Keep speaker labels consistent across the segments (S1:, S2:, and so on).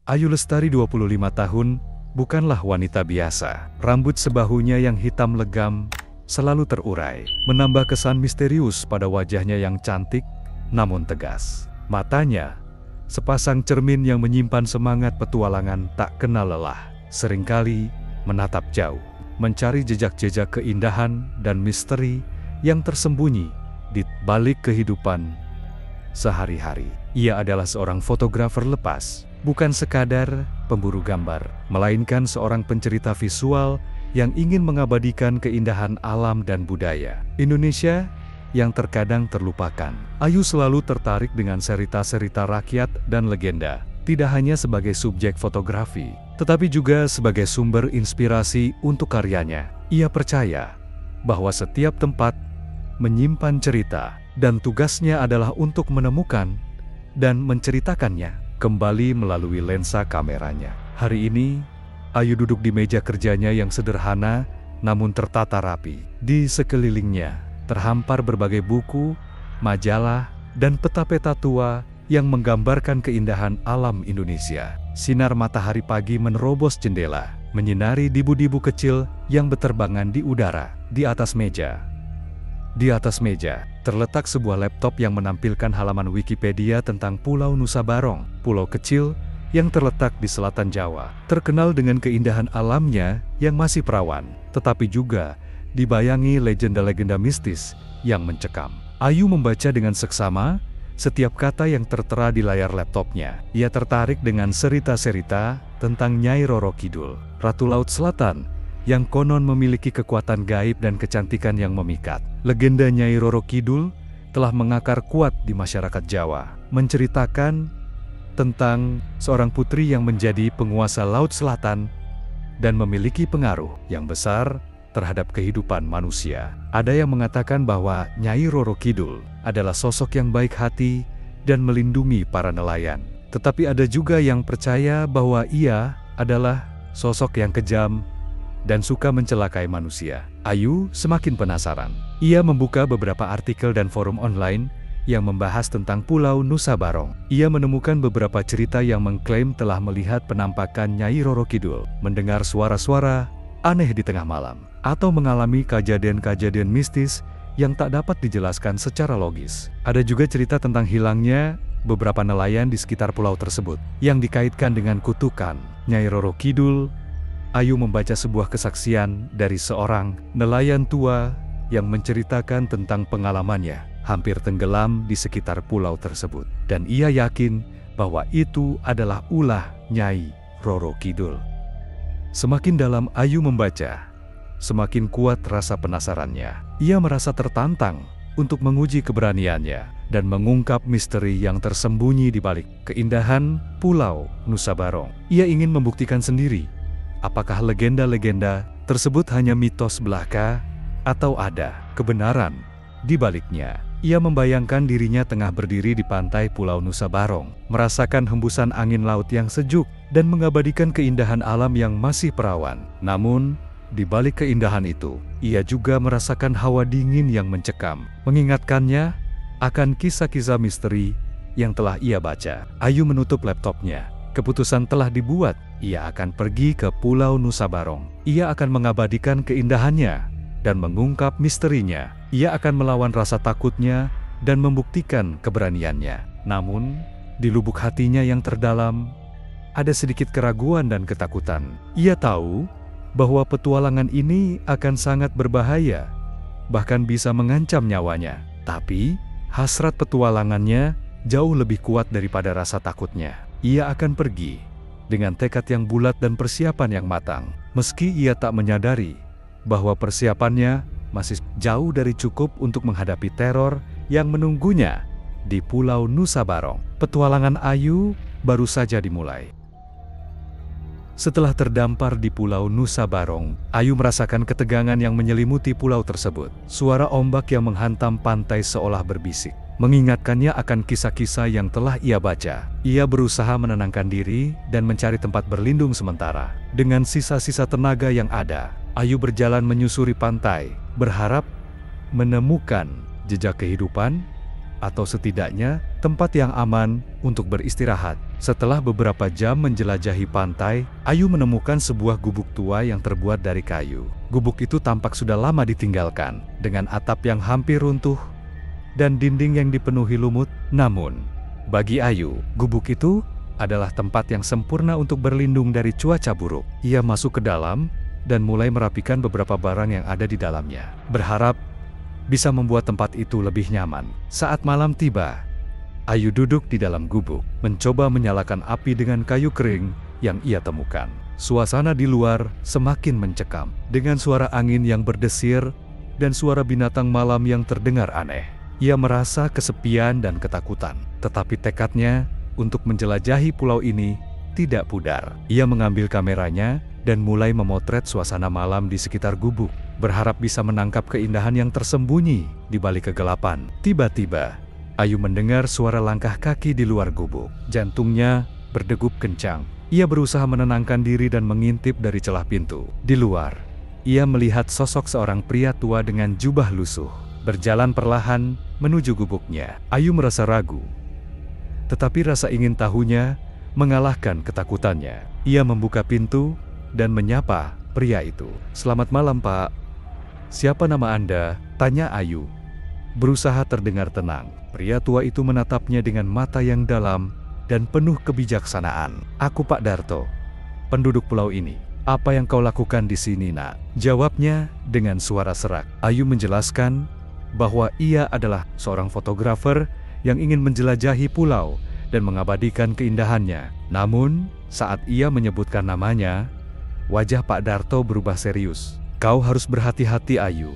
S1: Ayu Lestari 25 tahun, bukanlah wanita biasa. Rambut sebahunya yang hitam legam, selalu terurai, menambah kesan misterius pada wajahnya yang cantik, namun tegas. Matanya, sepasang cermin yang menyimpan semangat petualangan tak kenal lelah. Seringkali menatap jauh, mencari jejak-jejak keindahan dan misteri yang tersembunyi di balik kehidupan sehari-hari. Ia adalah seorang fotografer lepas, bukan sekadar pemburu gambar, melainkan seorang pencerita visual yang ingin mengabadikan keindahan alam dan budaya Indonesia yang terkadang terlupakan. Ayu selalu tertarik dengan cerita-cerita rakyat dan legenda, tidak hanya sebagai subjek fotografi, tetapi juga sebagai sumber inspirasi untuk karyanya. Ia percaya bahwa setiap tempat menyimpan cerita, dan tugasnya adalah untuk menemukan dan menceritakannya kembali melalui lensa kameranya. Hari ini, Ayu duduk di meja kerjanya yang sederhana namun tertata rapi. Di sekelilingnya terhampar berbagai buku, majalah, dan peta-peta tua yang menggambarkan keindahan alam Indonesia. Sinar matahari pagi menerobos jendela, menyinari dibu-dibu kecil yang berterbangan di udara. Di atas meja, terletak sebuah laptop yang menampilkan halaman Wikipedia tentang Pulau Nusa Barong, pulau kecil yang terletak di selatan Jawa. Terkenal dengan keindahan alamnya yang masih perawan, tetapi juga dibayangi legenda-legenda mistis yang mencekam. Ayu membaca dengan seksama setiap kata yang tertera di layar laptopnya. Ia tertarik dengan cerita-cerita tentang Nyai Roro Kidul, Ratu Laut Selatan, yang konon memiliki kekuatan gaib dan kecantikan yang memikat. Legenda Nyai Roro Kidul telah mengakar kuat di masyarakat Jawa, menceritakan tentang seorang putri yang menjadi penguasa Laut Selatan dan memiliki pengaruh yang besar terhadap kehidupan manusia. Ada yang mengatakan bahwa Nyai Roro Kidul adalah sosok yang baik hati dan melindungi para nelayan. Tetapi ada juga yang percaya bahwa ia adalah sosok yang kejam dan suka mencelakai manusia. Ayu semakin penasaran. Ia membuka beberapa artikel dan forum online yang membahas tentang Pulau Nusa Barong. Ia menemukan beberapa cerita yang mengklaim telah melihat penampakan Nyai Roro Kidul, mendengar suara-suara aneh di tengah malam, atau mengalami kejadian-kejadian mistis yang tak dapat dijelaskan secara logis. Ada juga cerita tentang hilangnya beberapa nelayan di sekitar pulau tersebut, yang dikaitkan dengan kutukan Nyai Roro Kidul. Ayu membaca sebuah kesaksian dari seorang nelayan tua yang menceritakan tentang pengalamannya hampir tenggelam di sekitar pulau tersebut. Dan ia yakin bahwa itu adalah ulah Nyai Roro Kidul. Semakin dalam Ayu membaca, semakin kuat rasa penasarannya. Ia merasa tertantang untuk menguji keberaniannya dan mengungkap misteri yang tersembunyi di balik keindahan Pulau Nusa Barong. Ia ingin membuktikan sendiri apakah legenda-legenda tersebut hanya mitos belaka atau ada kebenaran di baliknya. Ia membayangkan dirinya tengah berdiri di pantai Pulau Nusa Barong, merasakan hembusan angin laut yang sejuk dan mengabadikan keindahan alam yang masih perawan. Namun, di balik keindahan itu, ia juga merasakan hawa dingin yang mencekam, mengingatkannya akan kisah-kisah misteri yang telah ia baca. Ayu menutup laptopnya. Keputusan telah dibuat. Ia akan pergi ke Pulau Nusa Barong. Ia akan mengabadikan keindahannya dan mengungkap misterinya. Ia akan melawan rasa takutnya dan membuktikan keberaniannya. Namun, di lubuk hatinya yang terdalam, ada sedikit keraguan dan ketakutan. Ia tahu bahwa petualangan ini akan sangat berbahaya, bahkan bisa mengancam nyawanya. Tapi, hasrat petualangannya jauh lebih kuat daripada rasa takutnya. Ia akan pergi dengan tekad yang bulat dan persiapan yang matang, meski ia tak menyadari bahwa persiapannya masih jauh dari cukup untuk menghadapi teror yang menunggunya di Pulau Nusa Barong. Petualangan Ayu baru saja dimulai. Setelah terdampar di Pulau Nusa Barong, Ayu merasakan ketegangan yang menyelimuti pulau tersebut. Suara ombak yang menghantam pantai seolah berbisik, mengingatkannya akan kisah-kisah yang telah ia baca. Ia berusaha menenangkan diri dan mencari tempat berlindung sementara. Dengan sisa-sisa tenaga yang ada, Ayu berjalan menyusuri pantai, berharap menemukan jejak kehidupan atau setidaknya tempat yang aman untuk beristirahat. Setelah beberapa jam menjelajahi pantai, Ayu menemukan sebuah gubuk tua yang terbuat dari kayu. Gubuk itu tampak sudah lama ditinggalkan, dengan atap yang hampir runtuh dan dinding yang dipenuhi lumut. Namun, bagi Ayu, gubuk itu adalah tempat yang sempurna untuk berlindung dari cuaca buruk. Ia masuk ke dalam dan mulai merapikan beberapa barang yang ada di dalamnya, berharap bisa membuat tempat itu lebih nyaman. Saat malam tiba, Ayu duduk di dalam gubuk, mencoba menyalakan api dengan kayu kering yang ia temukan. Suasana di luar semakin mencekam, dengan suara angin yang berdesir dan suara binatang malam yang terdengar aneh. Ia merasa kesepian dan ketakutan, tetapi tekadnya untuk menjelajahi pulau ini tidak pudar. Ia mengambil kameranya dan mulai memotret suasana malam di sekitar gubuk, berharap bisa menangkap keindahan yang tersembunyi di balik kegelapan. Tiba-tiba, Ayu mendengar suara langkah kaki di luar gubuk. Jantungnya berdegup kencang. Ia berusaha menenangkan diri dan mengintip dari celah pintu. Di luar, ia melihat sosok seorang pria tua dengan jubah lusuh, berjalan perlahan menuju gubuknya. Ayu merasa ragu, tetapi rasa ingin tahunya mengalahkan ketakutannya. Ia membuka pintu dan menyapa pria itu. "Selamat malam, Pak." "Siapa nama Anda?" tanya Ayu, berusaha terdengar tenang. Pria tua itu menatapnya dengan mata yang dalam dan penuh kebijaksanaan. "Aku Pak Darto, penduduk pulau ini. Apa yang kau lakukan di sini, Nak?" jawabnya dengan suara serak. Ayu menjelaskan bahwa ia adalah seorang fotografer yang ingin menjelajahi pulau dan mengabadikan keindahannya. Namun, saat ia menyebutkan namanya, wajah Pak Darto berubah serius. "Kau harus berhati-hati, Ayu.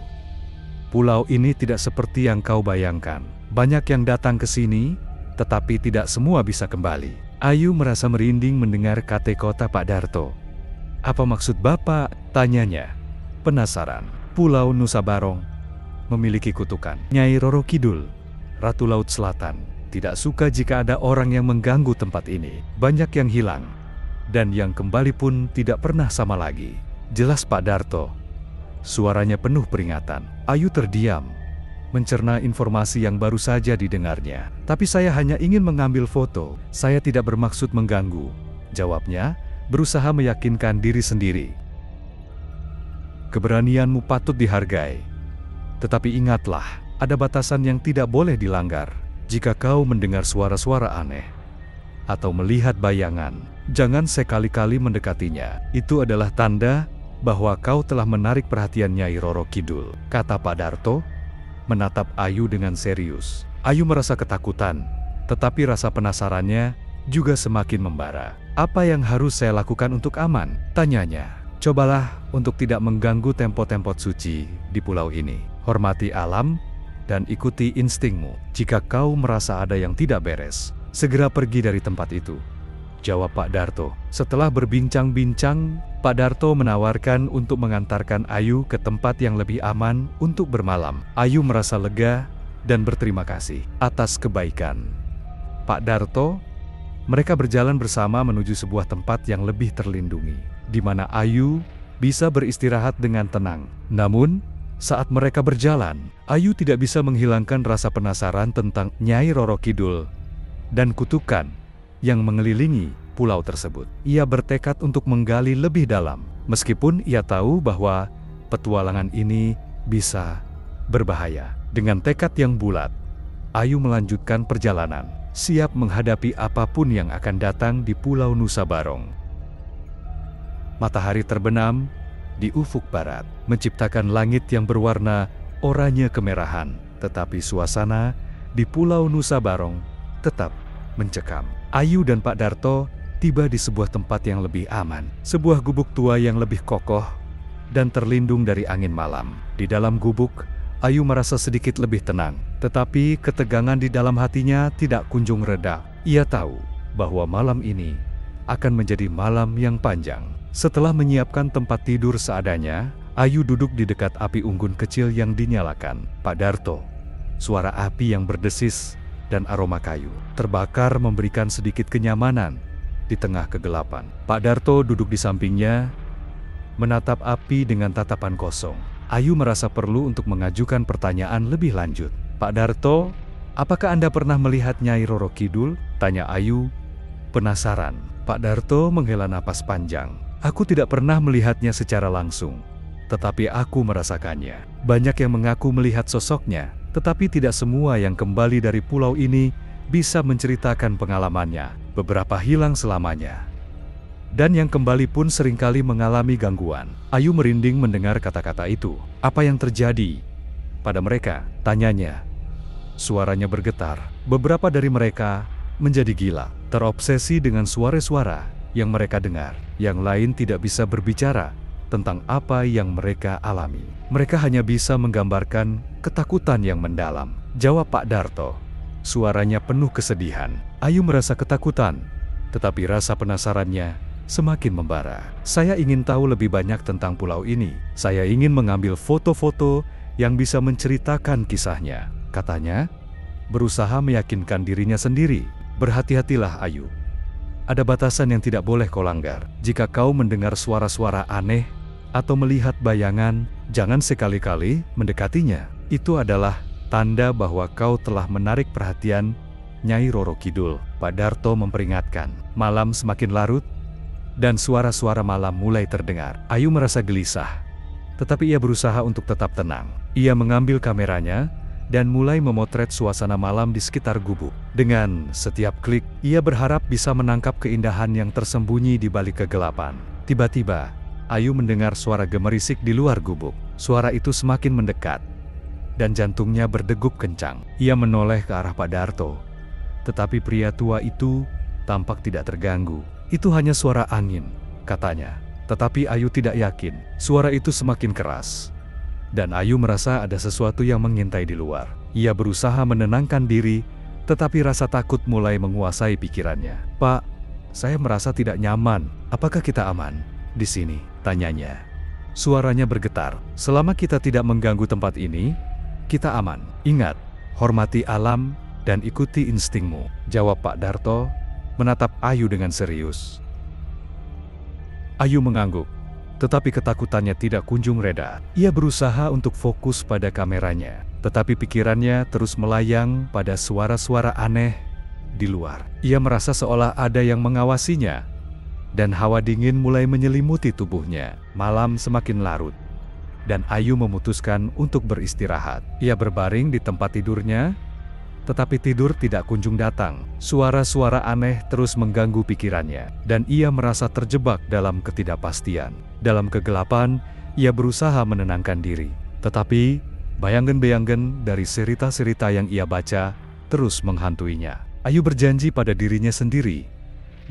S1: Pulau ini tidak seperti yang kau bayangkan. Banyak yang datang ke sini, tetapi tidak semua bisa kembali." Ayu merasa merinding mendengar kata-kata Pak Darto. "Apa maksud Bapak?" tanyanya, penasaran. "Pulau Nusa Barong memiliki kutukan. Nyai Roro Kidul, Ratu Laut Selatan, tidak suka jika ada orang yang mengganggu tempat ini. Banyak yang hilang, dan yang kembali pun tidak pernah sama lagi," jelas Pak Darto. Suaranya penuh peringatan. Ayu terdiam, mencerna informasi yang baru saja didengarnya. "Tapi saya hanya ingin mengambil foto. Saya tidak bermaksud mengganggu," jawabnya, berusaha meyakinkan diri sendiri. "Keberanianmu patut dihargai. Tetapi ingatlah, ada batasan yang tidak boleh dilanggar. Jika kau mendengar suara-suara aneh atau melihat bayangan, jangan sekali-kali mendekatinya. Itu adalah tanda bahwa kau telah menarik perhatian Nyai Roro Kidul," kata Pak Darto, menatap Ayu dengan serius. Ayu merasa ketakutan, tetapi rasa penasarannya juga semakin membara. "Apa yang harus saya lakukan untuk aman?" tanyanya. "Cobalah untuk tidak mengganggu tempat-tempat suci di pulau ini. Hormati alam dan ikuti instingmu. Jika kau merasa ada yang tidak beres, segera pergi dari tempat itu," jawab Pak Darto. Setelah berbincang-bincang, Pak Darto menawarkan untuk mengantarkan Ayu ke tempat yang lebih aman untuk bermalam. Ayu merasa lega dan berterima kasih atas kebaikan Pak Darto. Mereka berjalan bersama menuju sebuah tempat yang lebih terlindungi, di mana Ayu bisa beristirahat dengan tenang. Namun, saat mereka berjalan, Ayu tidak bisa menghilangkan rasa penasaran tentang Nyai Roro Kidul dan kutukan yang mengelilingi pulau tersebut. Ia bertekad untuk menggali lebih dalam, meskipun ia tahu bahwa petualangan ini bisa berbahaya. Dengan tekad yang bulat, Ayu melanjutkan perjalanan, siap menghadapi apapun yang akan datang di Pulau Nusa Barong. Matahari terbenam di ufuk barat, menciptakan langit yang berwarna oranye kemerahan, tetapi suasana di Pulau Nusa Barong tetap mencekam. Ayu dan Pak Darto tiba di sebuah tempat yang lebih aman, sebuah gubuk tua yang lebih kokoh dan terlindung dari angin malam. Di dalam gubuk, Ayu merasa sedikit lebih tenang, tetapi ketegangan di dalam hatinya tidak kunjung reda. Ia tahu bahwa malam ini akan menjadi malam yang panjang. Setelah menyiapkan tempat tidur seadanya, Ayu duduk di dekat api unggun kecil yang dinyalakan Pak Darto. Suara api yang berdesis dan aroma kayu terbakar memberikan sedikit kenyamanan di tengah kegelapan. Pak Darto duduk di sampingnya, menatap api dengan tatapan kosong. Ayu merasa perlu untuk mengajukan pertanyaan lebih lanjut. "Pak Darto, "Apakah Anda pernah melihat Nyai Roro Kidul?" tanya Ayu, penasaran. Pak Darto menghela napas panjang. "Aku tidak pernah melihatnya secara langsung, tetapi aku merasakannya. Banyak yang mengaku melihat sosoknya, tetapi tidak semua yang kembali dari pulau ini bisa menceritakan pengalamannya. Beberapa hilang selamanya. Dan yang kembali pun seringkali mengalami gangguan." Ayu merinding mendengar kata-kata itu. "Apa yang terjadi pada mereka?" tanyanya. Suaranya bergetar. Beberapa dari mereka menjadi gila, terobsesi dengan suara-suara yang mereka dengar. Yang lain tidak bisa berbicara tentang apa yang mereka alami. Mereka hanya bisa menggambarkan ketakutan yang mendalam, jawab Pak Darto. Suaranya penuh kesedihan. Ayu merasa ketakutan, tetapi rasa penasarannya semakin membara. "Saya ingin tahu lebih banyak tentang pulau ini. Saya ingin mengambil foto-foto yang bisa menceritakan kisahnya," katanya, berusaha meyakinkan dirinya sendiri. "Berhati-hatilah Ayu. Ada batasan yang tidak boleh kau langgar. Jika kau mendengar suara-suara aneh atau melihat bayangan, jangan sekali-kali mendekatinya. Itu adalah tanda bahwa kau telah menarik perhatian Nyai Roro Kidul," Pak Darto memperingatkan. Malam semakin larut, dan suara-suara malam mulai terdengar. Ayu merasa gelisah, tetapi ia berusaha untuk tetap tenang. Ia mengambil kameranya dan mulai memotret suasana malam di sekitar gubuk. Dengan setiap klik, ia berharap bisa menangkap keindahan yang tersembunyi di balik kegelapan. Tiba-tiba, Ayu mendengar suara gemerisik di luar gubuk. Suara itu semakin mendekat, dan jantungnya berdegup kencang. Ia menoleh ke arah Pak Darto, tetapi pria tua itu tampak tidak terganggu. "Itu hanya suara angin," katanya. Tetapi Ayu tidak yakin. Suara itu semakin keras, dan Ayu merasa ada sesuatu yang mengintai di luar. Ia berusaha menenangkan diri, tetapi rasa takut mulai menguasai pikirannya. "Pak, saya merasa tidak nyaman. Apakah kita aman di sini?" tanyanya. Suaranya bergetar. "Selama kita tidak mengganggu tempat ini, kita aman. Ingat, hormati alam dan ikuti instingmu," jawab Pak Darto, menatap Ayu dengan serius. Ayu mengangguk, tetapi ketakutannya tidak kunjung reda. Ia berusaha untuk fokus pada kameranya, tetapi pikirannya terus melayang pada suara-suara aneh di luar. Ia merasa seolah ada yang mengawasinya, dan hawa dingin mulai menyelimuti tubuhnya. Malam semakin larut, dan Ayu memutuskan untuk beristirahat. Ia berbaring di tempat tidurnya, tetapi tidur tidak kunjung datang. Suara-suara aneh terus mengganggu pikirannya, dan ia merasa terjebak dalam ketidakpastian. Dalam kegelapan, ia berusaha menenangkan diri. Tetapi, bayangan-bayangan dari cerita-cerita yang ia baca terus menghantuinya. Ayu berjanji pada dirinya sendiri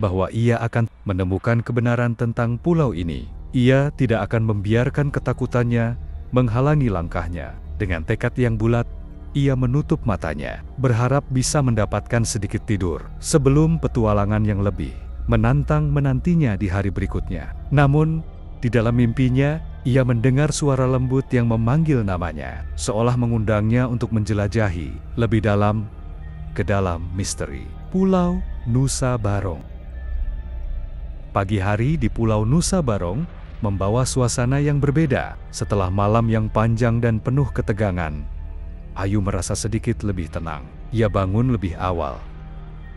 S1: bahwa ia akan menemukan kebenaran tentang pulau ini. Ia tidak akan membiarkan ketakutannya menghalangi langkahnya. Dengan tekad yang bulat, ia menutup matanya, berharap bisa mendapatkan sedikit tidur sebelum petualangan yang lebih menantang menantinya di hari berikutnya. Namun, di dalam mimpinya, ia mendengar suara lembut yang memanggil namanya, seolah mengundangnya untuk menjelajahi lebih dalam ke dalam misteri Pulau Nusa Barong. Pagi hari di Pulau Nusa Barong membawa suasana yang berbeda. Setelah malam yang panjang dan penuh ketegangan, Ayu merasa sedikit lebih tenang. Ia bangun lebih awal,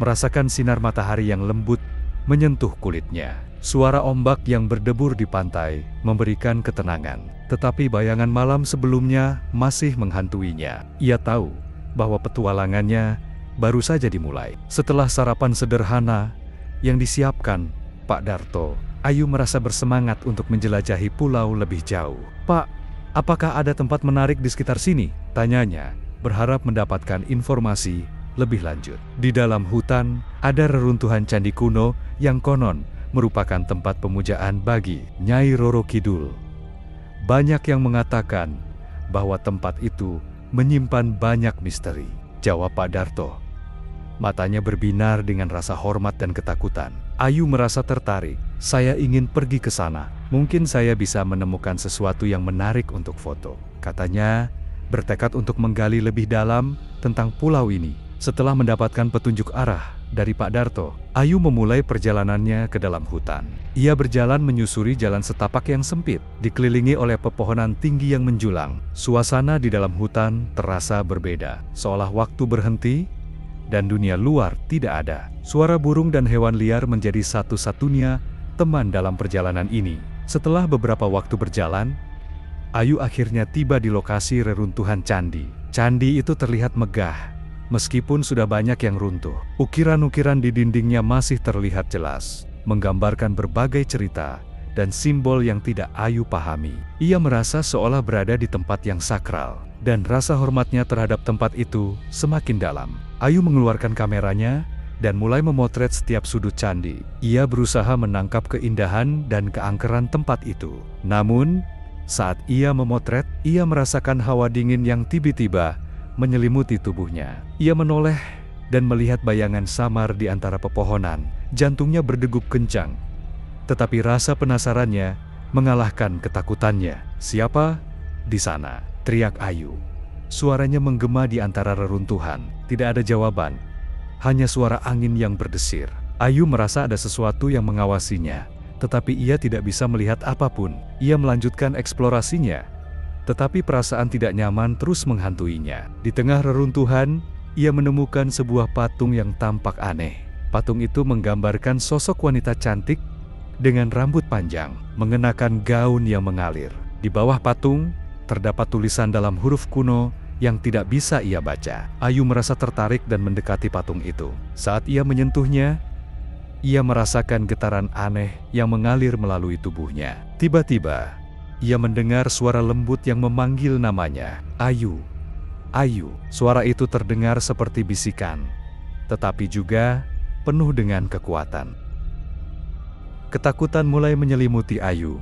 S1: merasakan sinar matahari yang lembut menyentuh kulitnya. Suara ombak yang berdebur di pantai memberikan ketenangan. Tetapi bayangan malam sebelumnya masih menghantuinya. Ia tahu bahwa petualangannya baru saja dimulai. Setelah sarapan sederhana yang disiapkan Pak Darto, Ayu merasa bersemangat untuk menjelajahi pulau lebih jauh. "Pak, apakah ada tempat menarik di sekitar sini?" tanyanya, berharap mendapatkan informasi lebih lanjut. Di dalam hutan, ada reruntuhan candi kuno yang konon merupakan tempat pemujaan bagi Nyai Roro Kidul. Banyak yang mengatakan bahwa tempat itu menyimpan banyak misteri, jawab Pak Darto. Matanya berbinar dengan rasa hormat dan ketakutan. Ayu merasa tertarik. "Saya ingin pergi ke sana. Mungkin saya bisa menemukan sesuatu yang menarik untuk foto," katanya, bertekad untuk menggali lebih dalam tentang pulau ini. Setelah mendapatkan petunjuk arah dari Pak Darto, Ayu memulai perjalanannya ke dalam hutan. Ia berjalan menyusuri jalan setapak yang sempit, dikelilingi oleh pepohonan tinggi yang menjulang. Suasana di dalam hutan terasa berbeda, seolah waktu berhenti dan dunia luar tidak ada. Suara burung dan hewan liar menjadi satu-satunya teman dalam perjalanan ini. Setelah beberapa waktu berjalan, Ayu akhirnya tiba di lokasi reruntuhan candi. Candi itu terlihat megah, meskipun sudah banyak yang runtuh. Ukiran-ukiran di dindingnya masih terlihat jelas, menggambarkan berbagai cerita dan simbol yang tidak Ayu pahami. Ia merasa seolah berada di tempat yang sakral, dan rasa hormatnya terhadap tempat itu semakin dalam. Ayu mengeluarkan kameranya dan mulai memotret setiap sudut candi. Ia berusaha menangkap keindahan dan keangkeran tempat itu. Namun, saat ia memotret, ia merasakan hawa dingin yang tiba-tiba menyelimuti tubuhnya. Ia menoleh dan melihat bayangan samar di antara pepohonan. Jantungnya berdegup kencang, tetapi rasa penasarannya mengalahkan ketakutannya. "Siapa di sana?" teriak Ayu. Suaranya menggema di antara reruntuhan. Tidak ada jawaban, hanya suara angin yang berdesir. Ayu merasa ada sesuatu yang mengawasinya, tetapi ia tidak bisa melihat apapun. Ia melanjutkan eksplorasinya, tetapi perasaan tidak nyaman terus menghantuinya. Di tengah reruntuhan, ia menemukan sebuah patung yang tampak aneh. Patung itu menggambarkan sosok wanita cantik dengan rambut panjang, mengenakan gaun yang mengalir. Di bawah patung, terdapat tulisan dalam huruf kuno yang tidak bisa ia baca. Ayu merasa tertarik dan mendekati patung itu. Saat ia menyentuhnya, ia merasakan getaran aneh yang mengalir melalui tubuhnya. Tiba-tiba, ia mendengar suara lembut yang memanggil namanya. "Ayu, Ayu." Suara itu terdengar seperti bisikan, tetapi juga penuh dengan kekuatan. Ketakutan mulai menyelimuti Ayu.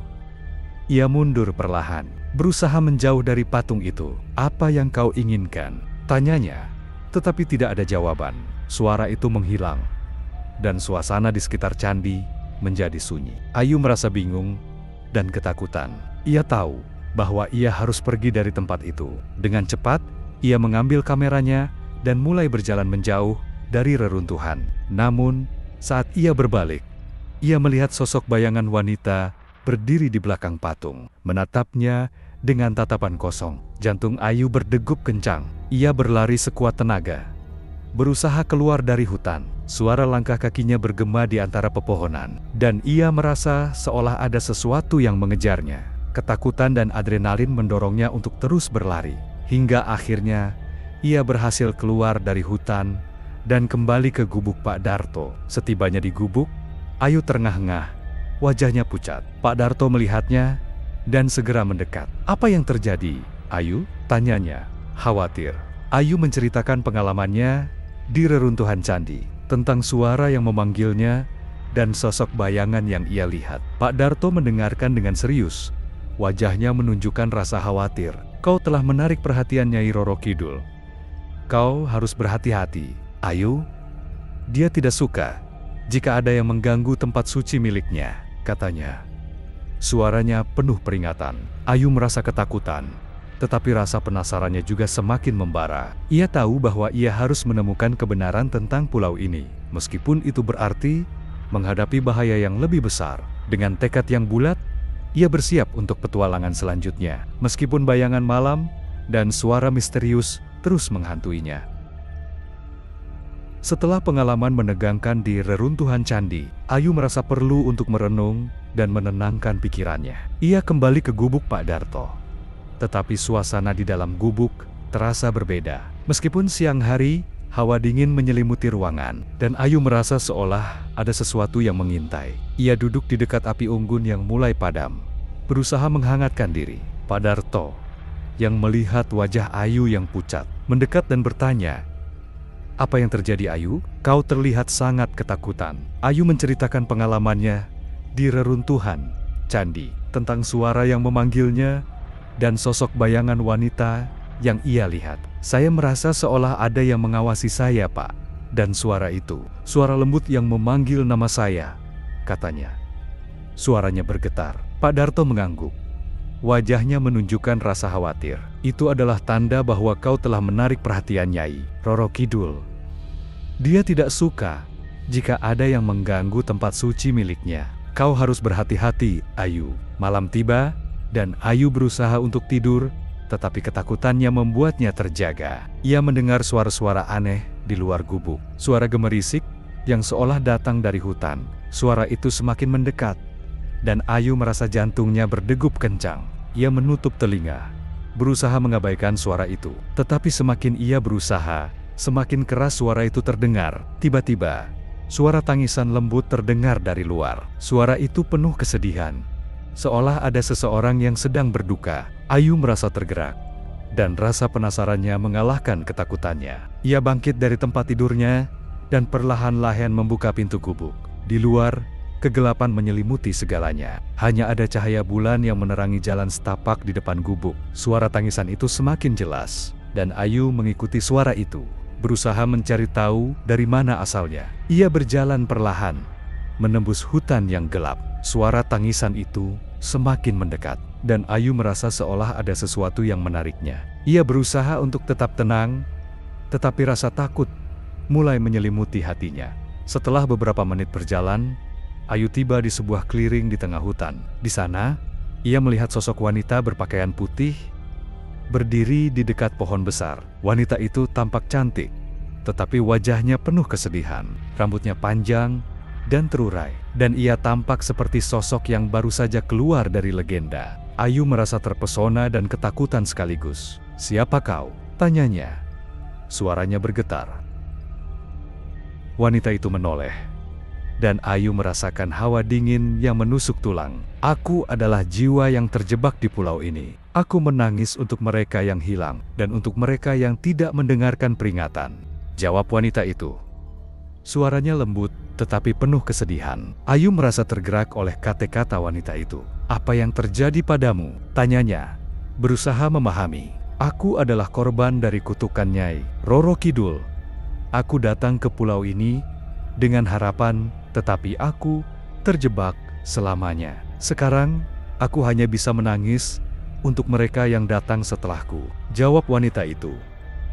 S1: Ia mundur perlahan, berusaha menjauh dari patung itu. "Apa yang kau inginkan?" tanyanya, tetapi tidak ada jawaban. Suara itu menghilang, dan suasana di sekitar candi menjadi sunyi. Ayu merasa bingung dan ketakutan. Ia tahu bahwa ia harus pergi dari tempat itu. Dengan cepat, ia mengambil kameranya dan mulai berjalan menjauh dari reruntuhan. Namun, saat ia berbalik, ia melihat sosok bayangan wanita berdiri di belakang patung, menatapnya dengan tatapan kosong. Jantung Ayu berdegup kencang. Ia berlari sekuat tenaga, berusaha keluar dari hutan. Suara langkah kakinya bergema di antara pepohonan, dan ia merasa seolah ada sesuatu yang mengejarnya. Ketakutan dan adrenalin mendorongnya untuk terus berlari, hingga akhirnya ia berhasil keluar dari hutan dan kembali ke gubuk Pak Darto. Setibanya di gubuk, Ayu terengah-engah, wajahnya pucat. Pak Darto melihatnya dan segera mendekat. "Apa yang terjadi, Ayu?" tanyanya, khawatir. Ayu menceritakan pengalamannya di reruntuhan candi, tentang suara yang memanggilnya dan sosok bayangan yang ia lihat. Pak Darto mendengarkan dengan serius. Wajahnya menunjukkan rasa khawatir. "Kau telah menarik perhatian Nyai Roro Kidul. Kau harus berhati-hati, Ayu. Dia tidak suka jika ada yang mengganggu tempat suci miliknya," katanya. Suaranya penuh peringatan. Ayu merasa ketakutan, tetapi rasa penasarannya juga semakin membara. Ia tahu bahwa ia harus menemukan kebenaran tentang pulau ini, meskipun itu berarti menghadapi bahaya yang lebih besar. Dengan tekad yang bulat, ia bersiap untuk petualangan selanjutnya, meskipun bayangan malam dan suara misterius terus menghantuinya. Setelah pengalaman menegangkan di reruntuhan candi, Ayu merasa perlu untuk merenung dan menenangkan pikirannya. Ia kembali ke gubuk Pak Darto. Tetapi suasana di dalam gubuk terasa berbeda. Meskipun siang hari, hawa dingin menyelimuti ruangan, dan Ayu merasa seolah ada sesuatu yang mengintai. Ia duduk di dekat api unggun yang mulai padam, berusaha menghangatkan diri. Pak Darto, yang melihat wajah Ayu yang pucat, mendekat dan bertanya, "Apa yang terjadi, Ayu? Kau terlihat sangat ketakutan." Ayu menceritakan pengalamannya di reruntuhan candi, tentang suara yang memanggilnya dan sosok bayangan wanita yang ia lihat. "Saya merasa seolah ada yang mengawasi saya, Pak. Dan suara itu, suara lembut yang memanggil nama saya," katanya. Suaranya bergetar. Pak Darto mengangguk. Wajahnya menunjukkan rasa khawatir. "Itu adalah tanda bahwa kau telah menarik perhatian Nyai Roro Kidul. Dia tidak suka jika ada yang mengganggu tempat suci miliknya. Kau harus berhati-hati, Ayu. Malam tiba, dan Ayu berusaha untuk tidur, tetapi ketakutannya membuatnya terjaga. Ia mendengar suara-suara aneh di luar gubuk. Suara gemerisik yang seolah datang dari hutan. Suara itu semakin mendekat, dan Ayu merasa jantungnya berdegup kencang. Ia menutup telinga, berusaha mengabaikan suara itu. Tetapi semakin ia berusaha, semakin keras suara itu terdengar. Tiba-tiba, suara tangisan lembut terdengar dari luar. Suara itu penuh kesedihan, seolah ada seseorang yang sedang berduka. Ayu merasa tergerak, dan rasa penasarannya mengalahkan ketakutannya. Ia bangkit dari tempat tidurnya, dan perlahan-lahan membuka pintu gubuk. Di luar, kegelapan menyelimuti segalanya. Hanya ada cahaya bulan yang menerangi jalan setapak di depan gubuk. Suara tangisan itu semakin jelas, dan Ayu mengikuti suara itu, berusaha mencari tahu dari mana asalnya. Ia berjalan perlahan, menembus hutan yang gelap. Suara tangisan itu semakin mendekat, dan Ayu merasa seolah ada sesuatu yang menariknya. Ia berusaha untuk tetap tenang, tetapi rasa takut mulai menyelimuti hatinya. Setelah beberapa menit berjalan, Ayu tiba di sebuah clearing di tengah hutan. Di sana, ia melihat sosok wanita berpakaian putih berdiri di dekat pohon besar. Wanita itu tampak cantik, tetapi wajahnya penuh kesedihan. Rambutnya panjang dan terurai, dan ia tampak seperti sosok yang baru saja keluar dari legenda. Ayu merasa terpesona dan ketakutan sekaligus. "Siapa kau?" tanyanya. Suaranya bergetar. Wanita itu menoleh, dan Ayu merasakan hawa dingin yang menusuk tulang. "Aku adalah jiwa yang terjebak di pulau ini. Aku menangis untuk mereka yang hilang, dan untuk mereka yang tidak mendengarkan peringatan," jawab wanita itu. Suaranya lembut, tetapi penuh kesedihan. Ayu merasa tergerak oleh kata-kata wanita itu. "Apa yang terjadi padamu?" tanyanya, berusaha memahami. "Aku adalah korban dari kutukan Nyai Roro Kidul. Aku datang ke pulau ini dengan harapan, tetapi aku terjebak selamanya. Sekarang, aku hanya bisa menangis untuk mereka yang datang setelahku," jawab wanita itu.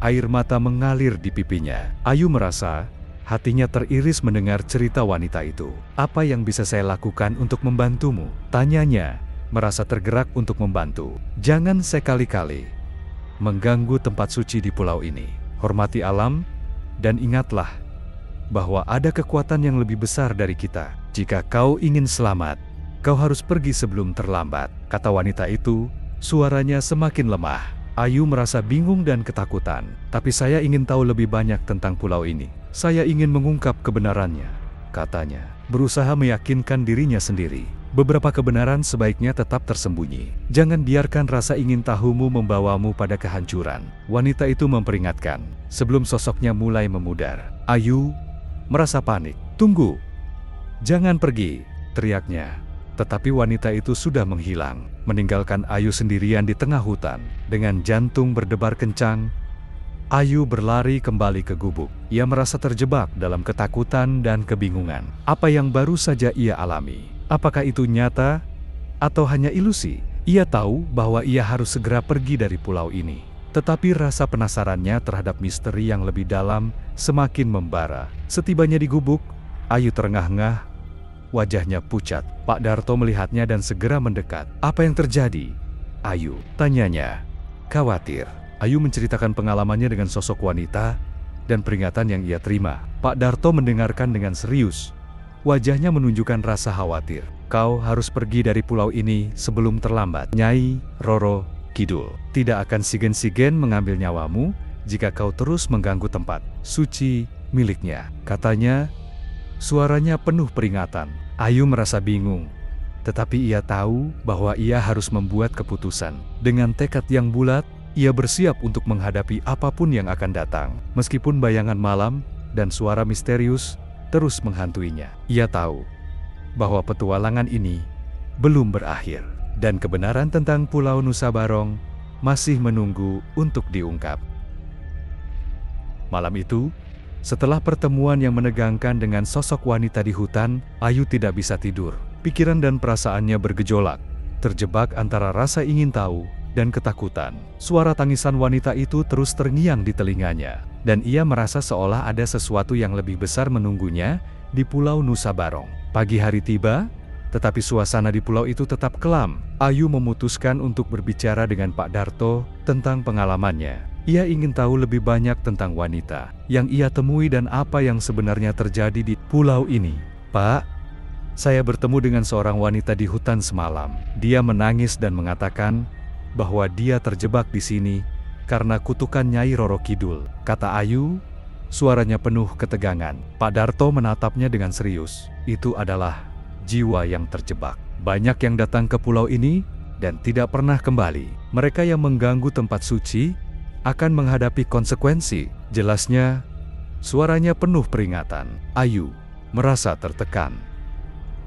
S1: Air mata mengalir di pipinya. Ayu merasa hatinya teriris mendengar cerita wanita itu. "Apa yang bisa saya lakukan untuk membantumu?" tanyanya, merasa tergerak untuk membantu. "Jangan sekali-kali mengganggu tempat suci di pulau ini. Hormati alam, dan ingatlah bahwa ada kekuatan yang lebih besar dari kita. Jika kau ingin selamat, kau harus pergi sebelum terlambat," kata wanita itu. Suaranya semakin lemah. Ayu merasa bingung dan ketakutan. "Tapi saya ingin tahu lebih banyak tentang pulau ini. Saya ingin mengungkap kebenarannya," katanya, berusaha meyakinkan dirinya sendiri. "Beberapa kebenaran sebaiknya tetap tersembunyi. Jangan biarkan rasa ingin tahumu membawamu pada kehancuran," wanita itu memperingatkan, sebelum sosoknya mulai memudar. Ayu merasa panik. "Tunggu! Jangan pergi!" teriaknya. Tetapi wanita itu sudah menghilang, meninggalkan Ayu sendirian di tengah hutan. Dengan jantung berdebar kencang, Ayu berlari kembali ke gubuk. Ia merasa terjebak dalam ketakutan dan kebingungan. Apa yang baru saja ia alami? Apakah itu nyata atau hanya ilusi? Ia tahu bahwa ia harus segera pergi dari pulau ini. Tetapi rasa penasarannya terhadap misteri yang lebih dalam semakin membara. Setibanya di gubuk, Ayu terengah-engah, wajahnya pucat. Pak Darto melihatnya dan segera mendekat. "Apa yang terjadi, Ayu?" tanyanya, khawatir. Ayu menceritakan pengalamannya dengan sosok wanita dan peringatan yang ia terima. Pak Darto mendengarkan dengan serius. Wajahnya menunjukkan rasa khawatir. "Kau harus pergi dari pulau ini sebelum terlambat. Nyai Roro Kidul tidak akan sigen-sigen mengambil nyawamu jika kau terus mengganggu tempat suci miliknya," katanya. Suaranya penuh peringatan. Ayu merasa bingung, tetapi ia tahu bahwa ia harus membuat keputusan. Dengan tekad yang bulat, ia bersiap untuk menghadapi apapun yang akan datang. Meskipun bayangan malam dan suara misterius terus menghantuinya, ia tahu bahwa petualangan ini belum berakhir, dan kebenaran tentang Pulau Nusa Barong masih menunggu untuk diungkap. Malam itu, setelah pertemuan yang menegangkan dengan sosok wanita di hutan, Ayu tidak bisa tidur. Pikiran dan perasaannya bergejolak, terjebak antara rasa ingin tahu dan ketakutan. Suara tangisan wanita itu terus terngiang di telinganya, dan ia merasa seolah ada sesuatu yang lebih besar menunggunya di Pulau Nusa Barong. Pagi hari tiba, tetapi suasana di pulau itu tetap kelam. Ayu memutuskan untuk berbicara dengan Pak Darto tentang pengalamannya. Ia ingin tahu lebih banyak tentang wanita yang ia temui dan apa yang sebenarnya terjadi di pulau ini. "Pak, saya bertemu dengan seorang wanita di hutan semalam. Dia menangis dan mengatakan bahwa dia terjebak di sini karena kutukan Nyai Roro Kidul," kata Ayu. Suaranya penuh ketegangan. Pak Darto menatapnya dengan serius. "Itu adalah jiwa yang terjebak. Banyak yang datang ke pulau ini dan tidak pernah kembali. Mereka yang mengganggu tempat suci akan menghadapi konsekuensi," jelasnya. Suaranya penuh peringatan. Ayu merasa tertekan.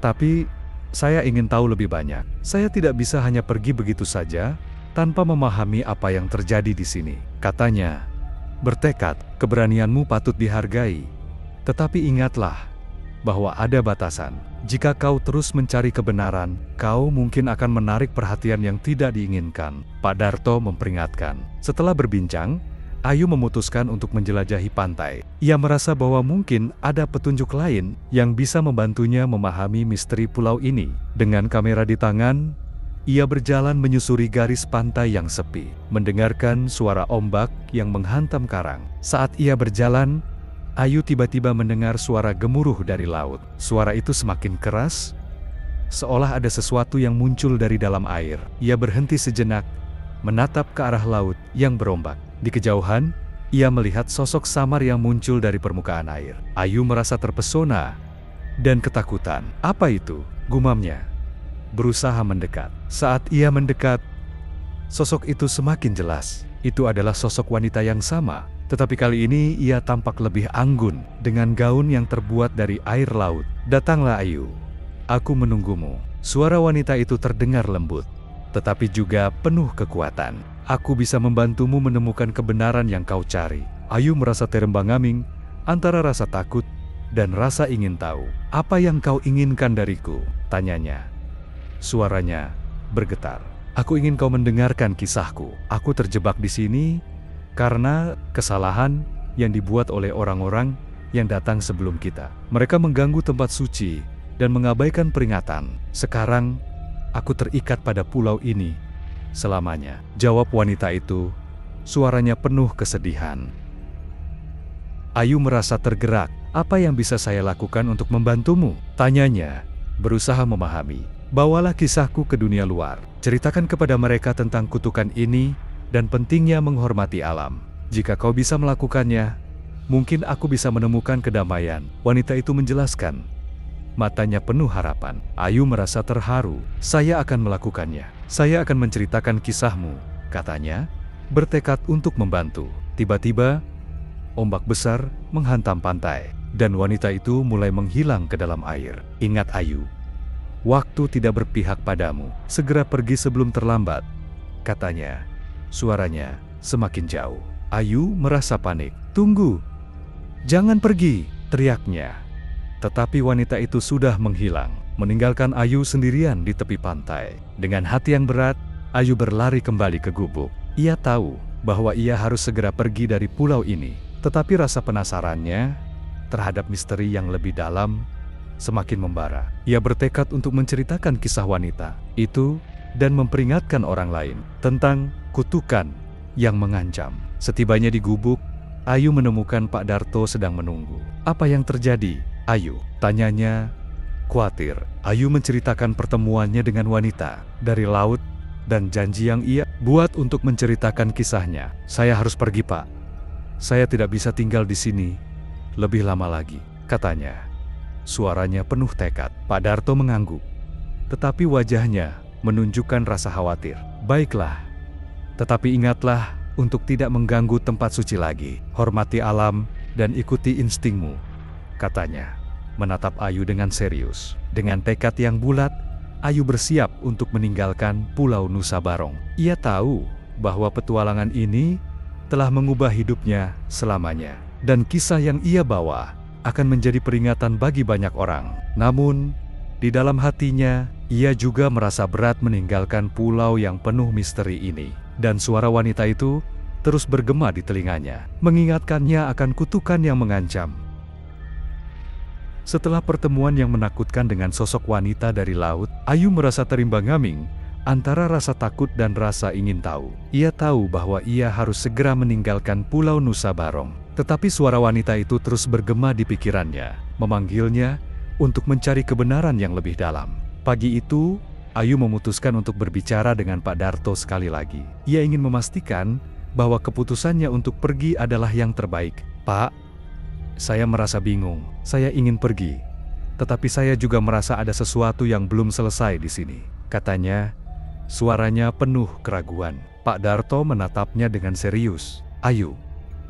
S1: "Tapi saya ingin tahu lebih banyak. Saya tidak bisa hanya pergi begitu saja tanpa memahami apa yang terjadi di sini," katanya. "Bertekad, keberanianmu patut dihargai. Tetapi ingatlah bahwa ada batasan. Jika kau terus mencari kebenaran, kau mungkin akan menarik perhatian yang tidak diinginkan," Pak Darto memperingatkan. Setelah berbincang, Ayu memutuskan untuk menjelajahi pantai. Ia merasa bahwa mungkin ada petunjuk lain yang bisa membantunya memahami misteri pulau ini. Dengan kamera di tangan, ia berjalan menyusuri garis pantai yang sepi, mendengarkan suara ombak yang menghantam karang. Saat ia berjalan, Ayu tiba-tiba mendengar suara gemuruh dari laut. Suara itu semakin keras, seolah ada sesuatu yang muncul dari dalam air. Ia berhenti sejenak, menatap ke arah laut yang berombak. Di kejauhan, ia melihat sosok samar yang muncul dari permukaan air. Ayu merasa terpesona dan ketakutan. "Apa itu?" gumamnya, berusaha mendekat. Saat ia mendekat, sosok itu semakin jelas. Itu adalah sosok wanita yang sama, tetapi kali ini ia tampak lebih anggun dengan gaun yang terbuat dari air laut. "Datanglah Ayu, aku menunggumu." Suara wanita itu terdengar lembut, tetapi juga penuh kekuatan. "Aku bisa membantumu menemukan kebenaran yang kau cari." Ayu merasa terembang-ambing antara rasa takut dan rasa ingin tahu. "Apa yang kau inginkan dariku?" tanyanya. Suaranya bergetar. "Aku ingin kau mendengarkan kisahku. Aku terjebak di sini karena kesalahan yang dibuat oleh orang-orang yang datang sebelum kita. Mereka mengganggu tempat suci dan mengabaikan peringatan. Sekarang, aku terikat pada pulau ini selamanya," jawab wanita itu. Suaranya penuh kesedihan. Ayu merasa tergerak. "Apa yang bisa saya lakukan untuk membantumu?" tanyanya, berusaha memahami. "Bawalah kisahku ke dunia luar. Ceritakan kepada mereka tentang kutukan ini dan pentingnya menghormati alam. Jika kau bisa melakukannya, mungkin aku bisa menemukan kedamaian," wanita itu menjelaskan. Matanya penuh harapan. Ayu merasa terharu. "Saya akan melakukannya. Saya akan menceritakan kisahmu," katanya, bertekad untuk membantu. Tiba-tiba, ombak besar menghantam pantai, dan wanita itu mulai menghilang ke dalam air. "Ingat Ayu, waktu tidak berpihak padamu. Segera pergi sebelum terlambat," katanya. Suaranya semakin jauh. Ayu merasa panik. "Tunggu! Jangan pergi!" teriaknya. Tetapi wanita itu sudah menghilang, meninggalkan Ayu sendirian di tepi pantai. Dengan hati yang berat, Ayu berlari kembali ke gubuk. Ia tahu bahwa ia harus segera pergi dari pulau ini. Tetapi rasa penasarannya terhadap misteri yang lebih dalam semakin membara. Ia bertekad untuk menceritakan kisah wanita itu dan memperingatkan orang lain tentang kutukan yang mengancam. Setibanya di gubuk, Ayu menemukan Pak Darto sedang menunggu. "Apa yang terjadi, Ayu?" tanyanya, khawatir. Ayu menceritakan pertemuannya dengan wanita dari laut dan janji yang ia buat untuk menceritakan kisahnya. "Saya harus pergi, Pak. Saya tidak bisa tinggal di sini lebih lama lagi," katanya. Suaranya penuh tekad. Pak Darto mengangguk, tetapi wajahnya menunjukkan rasa khawatir. "Baiklah, tetapi ingatlah untuk tidak mengganggu tempat suci lagi. Hormati alam dan ikuti instingmu," katanya, menatap Ayu dengan serius. Dengan tekad yang bulat, Ayu bersiap untuk meninggalkan Pulau Nusa Barong. Ia tahu bahwa petualangan ini telah mengubah hidupnya selamanya, dan kisah yang ia bawa akan menjadi peringatan bagi banyak orang. Namun, di dalam hatinya, Ia juga merasa berat meninggalkan pulau yang penuh misteri ini. Dan suara wanita itu terus bergema di telinganya, mengingatkannya akan kutukan yang mengancam. Setelah pertemuan yang menakutkan dengan sosok wanita dari laut, Ayu merasa terimbang-ambing antara rasa takut dan rasa ingin tahu. Ia tahu bahwa ia harus segera meninggalkan Pulau Nusa Barong. Tetapi suara wanita itu terus bergema di pikirannya, memanggilnya untuk mencari kebenaran yang lebih dalam. Pagi itu, Ayu memutuskan untuk berbicara dengan Pak Darto sekali lagi. Ia ingin memastikan bahwa keputusannya untuk pergi adalah yang terbaik. "Pak, saya merasa bingung. Saya ingin pergi. Tetapi saya juga merasa ada sesuatu yang belum selesai di sini," katanya. Suaranya penuh keraguan. Pak Darto menatapnya dengan serius. "Ayu,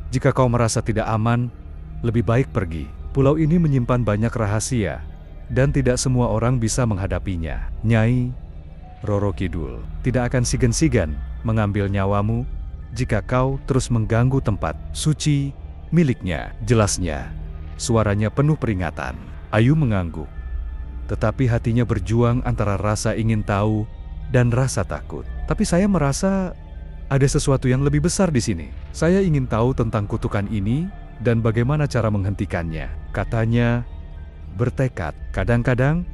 S1: jika kau merasa tidak aman, lebih baik pergi. Pulau ini menyimpan banyak rahasia, dan tidak semua orang bisa menghadapinya. Nyai Roro Kidul tidak akan segan-segan mengambil nyawamu jika kau terus mengganggu tempat suci miliknya," jelasnya. Suaranya penuh peringatan. Ayu mengangguk, tetapi hatinya berjuang antara rasa ingin tahu dan rasa takut. "Tapi saya merasa ada sesuatu yang lebih besar di sini. Saya ingin tahu tentang kutukan ini dan bagaimana cara menghentikannya," katanya bertekad. Kadang-kadang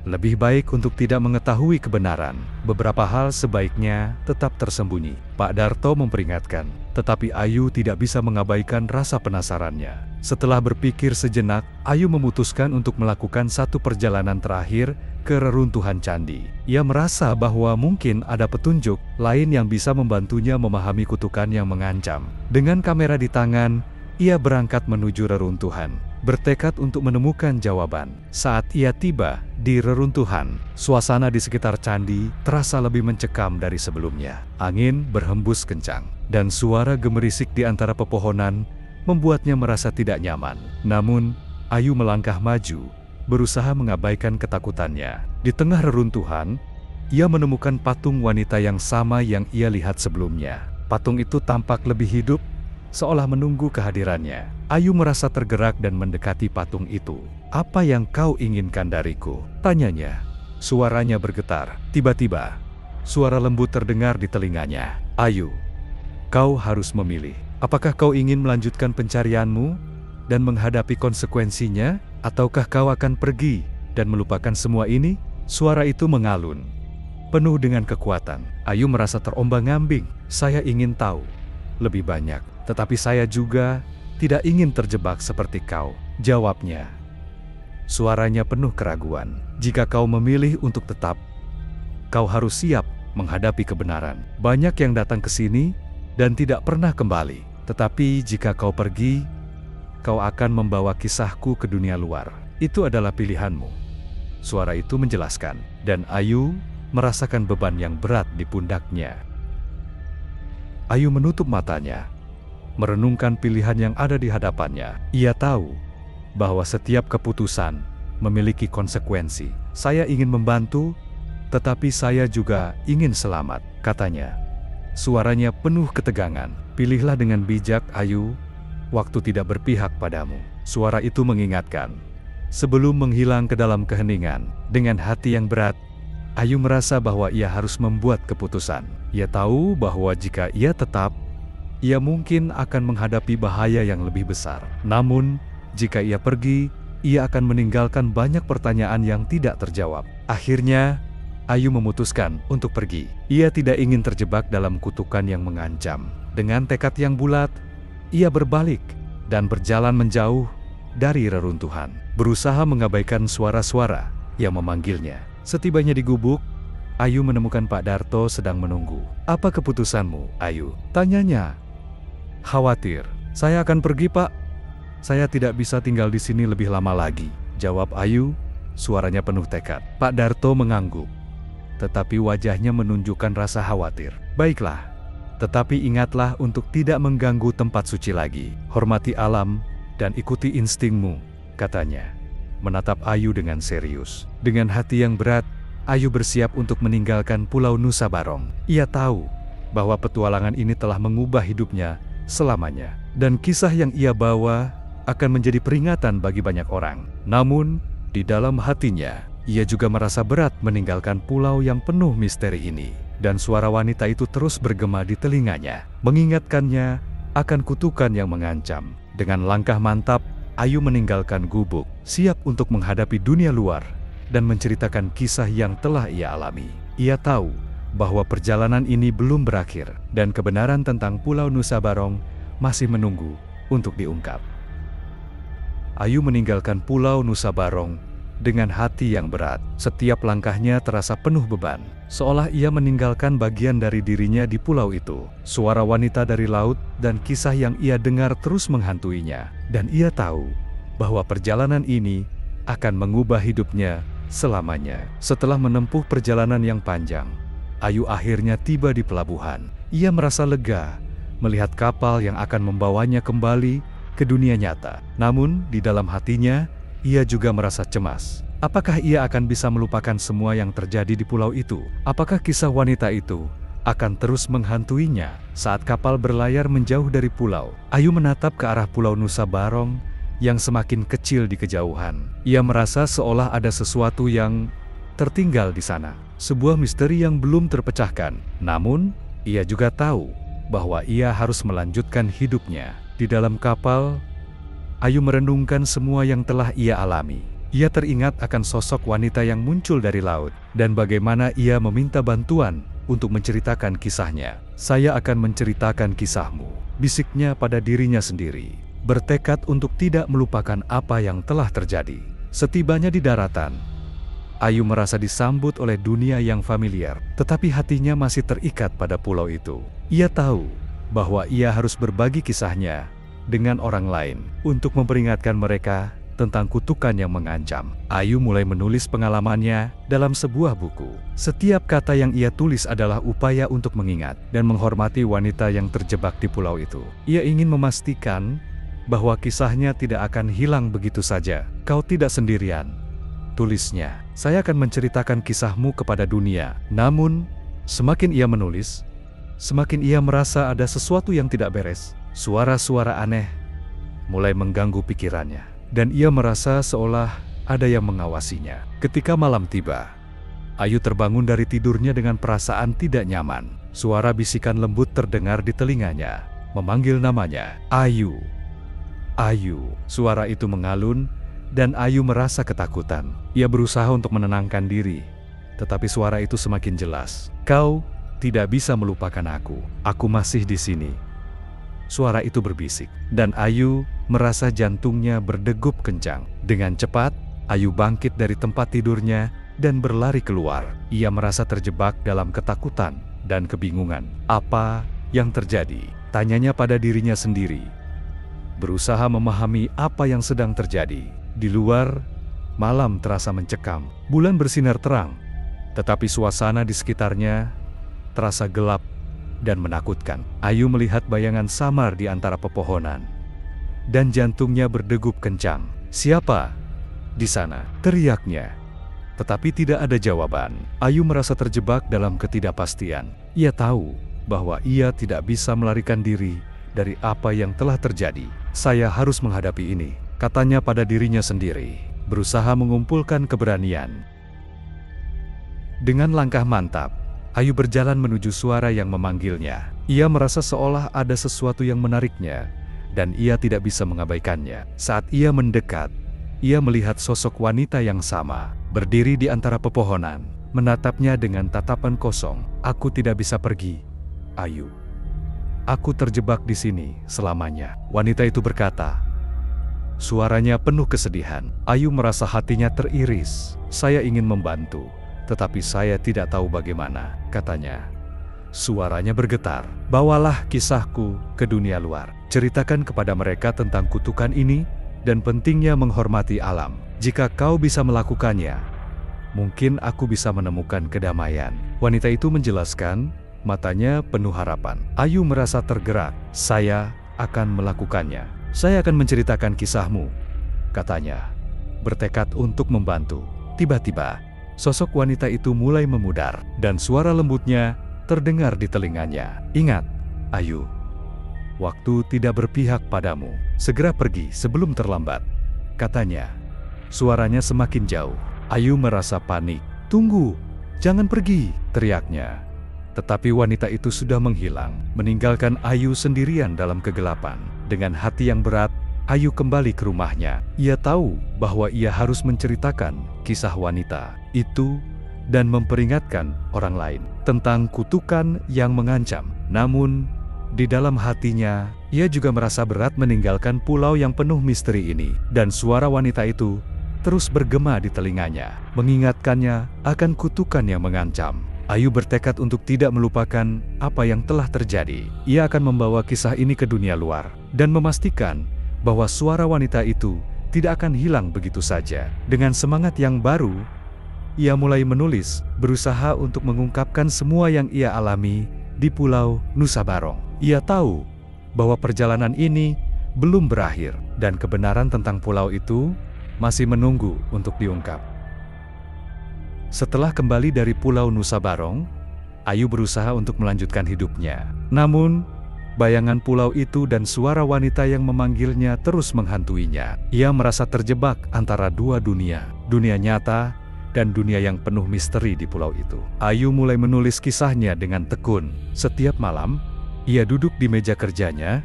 S1: lebih baik untuk tidak mengetahui kebenaran. Beberapa hal sebaiknya tetap tersembunyi. Pak Darto memperingatkan, tetapi Ayu tidak bisa mengabaikan rasa penasarannya. Setelah berpikir sejenak, Ayu memutuskan untuk melakukan satu perjalanan terakhir ke reruntuhan candi. Ia merasa bahwa mungkin ada petunjuk lain yang bisa membantunya memahami kutukan yang mengancam. Dengan kamera di tangan, ia berangkat menuju reruntuhan, bertekad untuk menemukan jawaban. Saat ia tiba di reruntuhan, suasana di sekitar candi terasa lebih mencekam dari sebelumnya. Angin berhembus kencang, dan suara gemerisik di antara pepohonan membuatnya merasa tidak nyaman. Namun, Ayu melangkah maju, berusaha mengabaikan ketakutannya. Di tengah reruntuhan, ia menemukan patung wanita yang sama yang ia lihat sebelumnya. Patung itu tampak lebih hidup, seolah menunggu kehadirannya. Ayu merasa tergerak dan mendekati patung itu. "Apa yang kau inginkan dariku?" tanyanya. Suaranya bergetar. Tiba-tiba, suara lembut terdengar di telinganya. "Ayu, kau harus memilih. Apakah kau ingin melanjutkan pencarianmu dan menghadapi konsekuensinya, ataukah kau akan pergi dan melupakan semua ini?" Suara itu mengalun, penuh dengan kekuatan. Ayu merasa terombang-ambing. "Saya ingin tahu lebih banyak, tetapi saya juga tidak ingin terjebak seperti kau," jawabnya. Suaranya penuh keraguan. "Jika kau memilih untuk tetap, kau harus siap menghadapi kebenaran. Banyak yang datang ke sini dan tidak pernah kembali. Tetapi jika kau pergi, kau akan membawa kisahku ke dunia luar. Itu adalah pilihanmu," suara itu menjelaskan. Dan Ayu merasakan beban yang berat di pundaknya. Ayu menutup matanya, merenungkan pilihan yang ada di hadapannya. Ia tahu bahwa setiap keputusan memiliki konsekuensi. "Saya ingin membantu, tetapi saya juga ingin selamat," katanya. Suaranya penuh ketegangan. "Pilihlah dengan bijak, Ayu. Waktu tidak berpihak padamu," suara itu mengingatkan. Sebelum menghilang ke dalam keheningan, dengan hati yang berat, Ayu merasa bahwa ia harus membuat keputusan. Ia tahu bahwa jika ia tetap, ia mungkin akan menghadapi bahaya yang lebih besar. Namun, jika ia pergi, ia akan meninggalkan banyak pertanyaan yang tidak terjawab. Akhirnya, Ayu memutuskan untuk pergi. Ia tidak ingin terjebak dalam kutukan yang mengancam. Dengan tekad yang bulat, ia berbalik dan berjalan menjauh dari reruntuhan, berusaha mengabaikan suara-suara yang memanggilnya. Setibanya di gubuk, Ayu menemukan Pak Darto sedang menunggu. "Apa keputusanmu, Ayu?" tanyanya. "Khawatir. Saya akan pergi, Pak. Saya tidak bisa tinggal di sini lebih lama lagi," jawab Ayu, suaranya penuh tekad. Pak Darto mengangguk, tetapi wajahnya menunjukkan rasa khawatir. "Baiklah, tetapi ingatlah untuk tidak mengganggu tempat suci lagi. Hormati alam dan ikuti instingmu," katanya, menatap Ayu dengan serius. Dengan hati yang berat, Ayu bersiap untuk meninggalkan Pulau Nusa Barong. Ia tahu bahwa petualangan ini telah mengubah hidupnya selamanya, dan kisah yang ia bawa akan menjadi peringatan bagi banyak orang. Namun, di dalam hatinya, Ia juga merasa berat meninggalkan pulau yang penuh misteri ini. Dan suara wanita itu terus bergema di telinganya, mengingatkannya akan kutukan yang mengancam. Dengan langkah mantap, Ayu meninggalkan gubuk, siap untuk menghadapi dunia luar dan menceritakan kisah yang telah ia alami. Ia tahu bahwa perjalanan ini belum berakhir dan kebenaran tentang Pulau Nusa Barong masih menunggu untuk diungkap. Ayu meninggalkan Pulau Nusa Barong dengan hati yang berat. Setiap langkahnya terasa penuh beban, seolah ia meninggalkan bagian dari dirinya di pulau itu. Suara wanita dari laut dan kisah yang ia dengar terus menghantuinya, dan ia tahu bahwa perjalanan ini akan mengubah hidupnya selamanya. Setelah menempuh perjalanan yang panjang, Ayu akhirnya tiba di pelabuhan. Ia merasa lega melihat kapal yang akan membawanya kembali ke dunia nyata. Namun, di dalam hatinya, ia juga merasa cemas. Apakah ia akan bisa melupakan semua yang terjadi di pulau itu? Apakah kisah wanita itu akan terus menghantuinya? Saat kapal berlayar menjauh dari pulau, Ayu menatap ke arah Pulau Nusa Barong yang semakin kecil di kejauhan. Ia merasa seolah ada sesuatu yang tertinggal di sana. Sebuah misteri yang belum terpecahkan. Namun, ia juga tahu bahwa ia harus melanjutkan hidupnya. Di dalam kapal, Ayu merenungkan semua yang telah ia alami. Ia teringat akan sosok wanita yang muncul dari laut, dan bagaimana ia meminta bantuan untuk menceritakan kisahnya. "Saya akan menceritakan kisahmu," bisiknya pada dirinya sendiri, bertekad untuk tidak melupakan apa yang telah terjadi. Setibanya di daratan, Ayu merasa disambut oleh dunia yang familiar, tetapi hatinya masih terikat pada pulau itu. Ia tahu bahwa ia harus berbagi kisahnya dengan orang lain untuk memperingatkan mereka tentang kutukan yang mengancam. Ayu mulai menulis pengalamannya dalam sebuah buku. Setiap kata yang ia tulis adalah upaya untuk mengingat dan menghormati wanita yang terjebak di pulau itu. Ia ingin memastikan bahwa kisahnya tidak akan hilang begitu saja. "Kau tidak sendirian," tulisnya. "Saya akan menceritakan kisahmu kepada dunia." Namun, semakin ia menulis, semakin ia merasa ada sesuatu yang tidak beres. Suara-suara aneh mulai mengganggu pikirannya, dan ia merasa seolah ada yang mengawasinya. Ketika malam tiba, Ayu terbangun dari tidurnya dengan perasaan tidak nyaman. Suara bisikan lembut terdengar di telinganya, memanggil namanya. "Ayu, Ayu." Suara itu mengalun, dan Ayu merasa ketakutan. Ia berusaha untuk menenangkan diri, tetapi suara itu semakin jelas. "Kau tidak bisa melupakan aku. Aku masih di sini." Suara itu berbisik, dan Ayu merasa jantungnya berdegup kencang. Dengan cepat, Ayu bangkit dari tempat tidurnya dan berlari keluar. Ia merasa terjebak dalam ketakutan dan kebingungan. Apa yang terjadi? Tanyanya pada dirinya sendiri, berusaha memahami apa yang sedang terjadi. Di luar, malam terasa mencekam. Bulan bersinar terang, tetapi suasana di sekitarnya terasa gelap dan menakutkan. Ayu melihat bayangan samar di antara pepohonan, dan jantungnya berdegup kencang. "Siapa di sana?" teriaknya. Tetapi tidak ada jawaban. Ayu merasa terjebak dalam ketidakpastian. Ia tahu bahwa ia tidak bisa melarikan diri dari apa yang telah terjadi. "Saya harus menghadapi ini," katanya pada dirinya sendiri, berusaha mengumpulkan keberanian. Dengan langkah mantap, Ayu berjalan menuju suara yang memanggilnya. Ia merasa seolah ada sesuatu yang menariknya, dan ia tidak bisa mengabaikannya. Saat ia mendekat, ia melihat sosok wanita yang sama, berdiri di antara pepohonan, menatapnya dengan tatapan kosong. "Aku tidak bisa pergi, Ayu. Aku terjebak di sini selamanya," wanita itu berkata. Suaranya penuh kesedihan. Ayu merasa hatinya teriris. "Saya ingin membantu, tetapi saya tidak tahu bagaimana," katanya. Suaranya bergetar. "Bawalah kisahku ke dunia luar. Ceritakan kepada mereka tentang kutukan ini dan pentingnya menghormati alam. Jika kau bisa melakukannya, mungkin aku bisa menemukan kedamaian." Wanita itu menjelaskan, matanya penuh harapan. Ayu merasa tergerak. "Saya akan melakukannya. Saya akan menceritakan kisahmu," katanya, bertekad untuk membantu. Tiba-tiba, sosok wanita itu mulai memudar, dan suara lembutnya terdengar di telinganya. "Ingat, Ayu, waktu tidak berpihak padamu. Segera pergi sebelum terlambat," katanya. Suaranya semakin jauh, Ayu merasa panik. "Tunggu, jangan pergi," teriaknya. Tetapi wanita itu sudah menghilang, meninggalkan Ayu sendirian dalam kegelapan. Dengan hati yang berat, Ayu kembali ke rumahnya. Ia tahu bahwa ia harus menceritakan kisah wanita itu dan memperingatkan orang lain tentang kutukan yang mengancam. Namun, di dalam hatinya, ia juga merasa berat meninggalkan pulau yang penuh misteri ini. Dan suara wanita itu terus bergema di telinganya, mengingatkannya akan kutukan yang mengancam. Ayu bertekad untuk tidak melupakan apa yang telah terjadi. Ia akan membawa kisah ini ke dunia luar dan memastikan bahwa suara wanita itu tidak akan hilang begitu saja. Dengan semangat yang baru, ia mulai menulis, berusaha untuk mengungkapkan semua yang ia alami di Pulau Nusa Barong. Ia tahu bahwa perjalanan ini belum berakhir dan kebenaran tentang pulau itu masih menunggu untuk diungkap. Setelah kembali dari Pulau Nusa Barong, Ayu berusaha untuk melanjutkan hidupnya. Namun, bayangan pulau itu dan suara wanita yang memanggilnya terus menghantuinya. Ia merasa terjebak antara dua dunia, dunia nyata dan dunia yang penuh misteri di pulau itu. Ayu mulai menulis kisahnya dengan tekun. Setiap malam, ia duduk di meja kerjanya,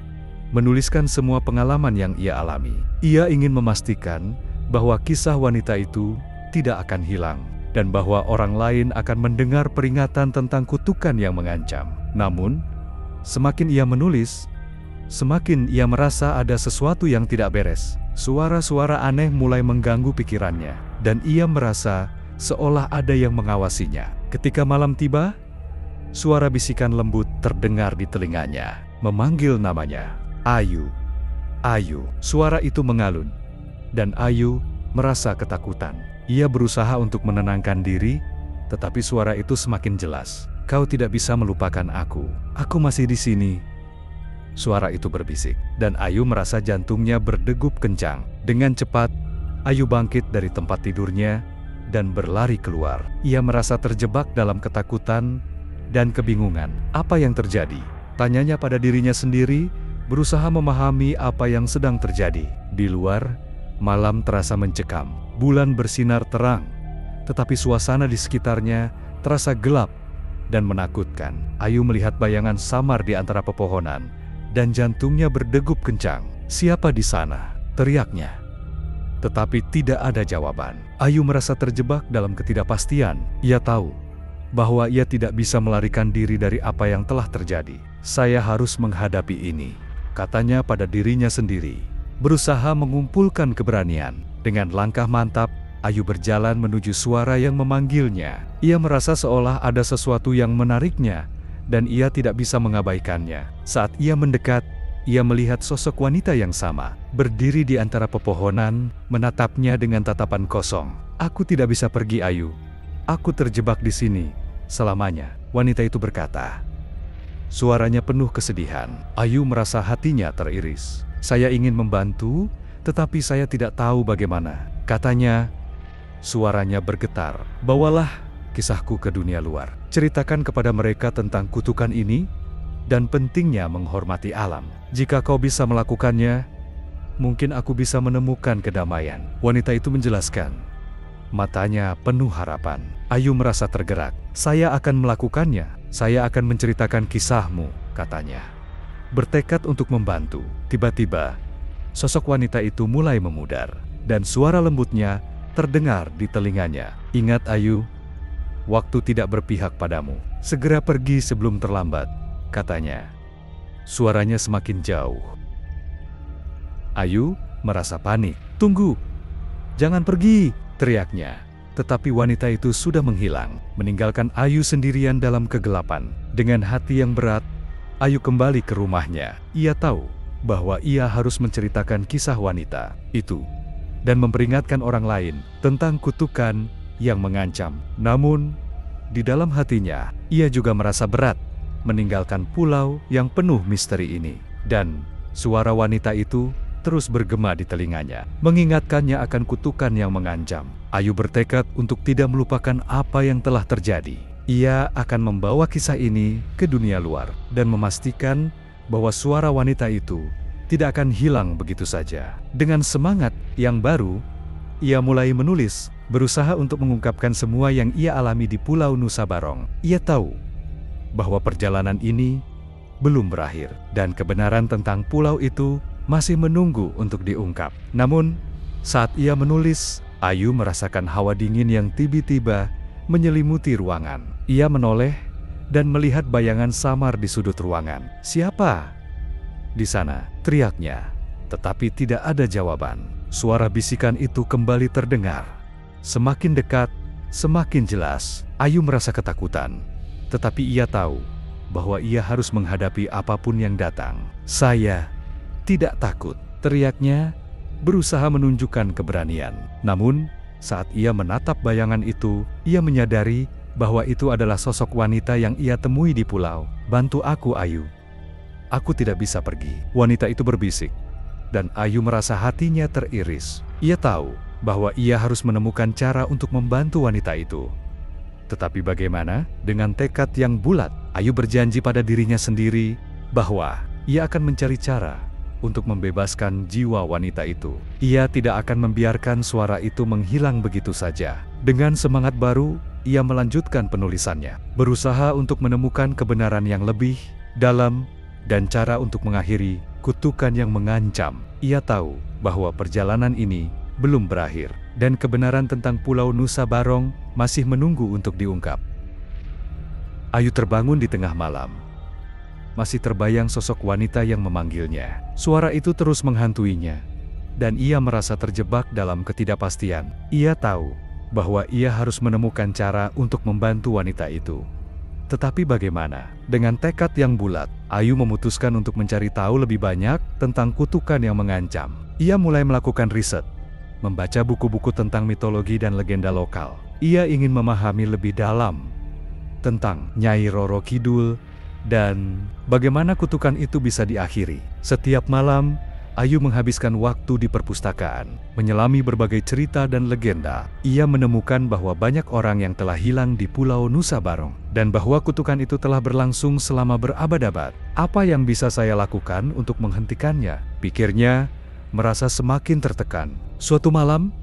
S1: menuliskan semua pengalaman yang ia alami. Ia ingin memastikan bahwa kisah wanita itu tidak akan hilang, dan bahwa orang lain akan mendengar peringatan tentang kutukan yang mengancam. Namun, semakin ia menulis, semakin ia merasa ada sesuatu yang tidak beres. Suara-suara aneh mulai mengganggu pikirannya, dan ia merasa seolah ada yang mengawasinya. Ketika malam tiba, suara bisikan lembut terdengar di telinganya, memanggil namanya, "Ayu, Ayu." Suara itu mengalun, dan Ayu merasa ketakutan. Ia berusaha untuk menenangkan diri, tetapi suara itu semakin jelas. "Kau tidak bisa melupakan aku. Aku masih di sini." Suara itu berbisik, dan Ayu merasa jantungnya berdegup kencang. Dengan cepat, Ayu bangkit dari tempat tidurnya dan berlari keluar. Ia merasa terjebak dalam ketakutan dan kebingungan. Apa yang terjadi? Tanyanya pada dirinya sendiri, berusaha memahami apa yang sedang terjadi. Di luar, malam terasa mencekam. Bulan bersinar terang, tetapi suasana di sekitarnya terasa gelap dan menakutkan. Ayu melihat bayangan samar di antara pepohonan, dan jantungnya berdegup kencang. "Siapa di sana?" teriaknya. Tetapi tidak ada jawaban. Ayu merasa terjebak dalam ketidakpastian. Ia tahu bahwa ia tidak bisa melarikan diri dari apa yang telah terjadi. "Saya harus menghadapi ini," katanya pada dirinya sendiri. Berusaha mengumpulkan keberanian. Dengan langkah mantap, Ayu berjalan menuju suara yang memanggilnya. Ia merasa seolah ada sesuatu yang menariknya, dan ia tidak bisa mengabaikannya. Saat ia mendekat, ia melihat sosok wanita yang sama, berdiri di antara pepohonan, menatapnya dengan tatapan kosong. "Aku tidak bisa pergi, Ayu. Aku terjebak di sini selamanya," wanita itu berkata. Suaranya penuh kesedihan. Ayu merasa hatinya teriris. "Saya ingin membantu, tetapi saya tidak tahu bagaimana," katanya. Suaranya bergetar. "Bawalah kisahku ke dunia luar. Ceritakan kepada mereka tentang kutukan ini dan pentingnya menghormati alam. Jika kau bisa melakukannya, mungkin aku bisa menemukan kedamaian." Wanita itu menjelaskan. Matanya penuh harapan. Ayu merasa tergerak. "Saya akan melakukannya. Saya akan menceritakan kisahmu," katanya. Bertekad untuk membantu. Tiba-tiba, sosok wanita itu mulai memudar, dan suara lembutnya terdengar di telinganya. "Ingat, Ayu, waktu tidak berpihak padamu. Segera pergi sebelum terlambat," katanya. Suaranya semakin jauh. Ayu merasa panik. "Tunggu, jangan pergi," teriaknya. Tetapi wanita itu sudah menghilang, meninggalkan Ayu sendirian dalam kegelapan. Dengan hati yang berat, Ayu kembali ke rumahnya. Ia tahu bahwa ia harus menceritakan kisah wanita itu dan memperingatkan orang lain tentang kutukan yang mengancam. Namun, di dalam hatinya, ia juga merasa berat meninggalkan pulau yang penuh misteri ini. Dan suara wanita itu terus bergema di telinganya, mengingatkannya akan kutukan yang mengancam. Ayu bertekad untuk tidak melupakan apa yang telah terjadi. Ia akan membawa kisah ini ke dunia luar dan memastikan bahwa suara wanita itu tidak akan hilang begitu saja. Dengan semangat yang baru, ia mulai menulis berusaha untuk mengungkapkan semua yang ia alami di Pulau Nusa Barong. Ia tahu bahwa perjalanan ini belum berakhir, dan kebenaran tentang pulau itu masih menunggu untuk diungkap. Namun, saat ia menulis, Ayu merasakan hawa dingin yang tiba-tiba menyelimuti ruangan. Ia menoleh dan melihat bayangan samar di sudut ruangan. "Siapa di sana?" teriaknya, tetapi tidak ada jawaban. Suara bisikan itu kembali terdengar. Semakin dekat, semakin jelas. Ayu merasa ketakutan, tetapi ia tahu bahwa ia harus menghadapi apapun yang datang. "Saya tidak takut," teriaknya, berusaha menunjukkan keberanian. Namun, saat ia menatap bayangan itu, ia menyadari bahwa itu adalah sosok wanita yang ia temui di pulau. "Bantu aku, Ayu. Aku tidak bisa pergi," wanita itu berbisik, dan Ayu merasa hatinya teriris. Ia tahu bahwa ia harus menemukan cara untuk membantu wanita itu. Tetapi bagaimana? Dengan tekad yang bulat, Ayu berjanji pada dirinya sendiri bahwa ia akan mencari cara untuk membebaskan jiwa wanita itu. Ia tidak akan membiarkan suara itu menghilang begitu saja. Dengan semangat baru, ia melanjutkan penulisannya, berusaha untuk menemukan kebenaran yang lebih dalam dan cara untuk mengakhiri kutukan yang mengancam. Ia tahu bahwa perjalanan ini belum berakhir, dan kebenaran tentang Pulau Nusa Barong masih menunggu untuk diungkap. Ayu terbangun di tengah malam. Masih terbayang sosok wanita yang memanggilnya. Suara itu terus menghantuinya, dan ia merasa terjebak dalam ketidakpastian. Ia tahu bahwa ia harus menemukan cara untuk membantu wanita itu. Tetapi bagaimana? Dengan tekad yang bulat, Ayu memutuskan untuk mencari tahu lebih banyak tentang kutukan yang mengancam. Ia mulai melakukan riset, membaca buku-buku tentang mitologi dan legenda lokal. Ia ingin memahami lebih dalam tentang Nyai Roro Kidul dan bagaimana kutukan itu bisa diakhiri. Setiap malam, Ayu menghabiskan waktu di perpustakaan, menyelami berbagai cerita dan legenda. Ia menemukan bahwa banyak orang yang telah hilang di Pulau Nusa Barong, dan bahwa kutukan itu telah berlangsung selama berabad-abad. Apa yang bisa saya lakukan untuk menghentikannya? Pikirnya, merasa semakin tertekan. Suatu malam,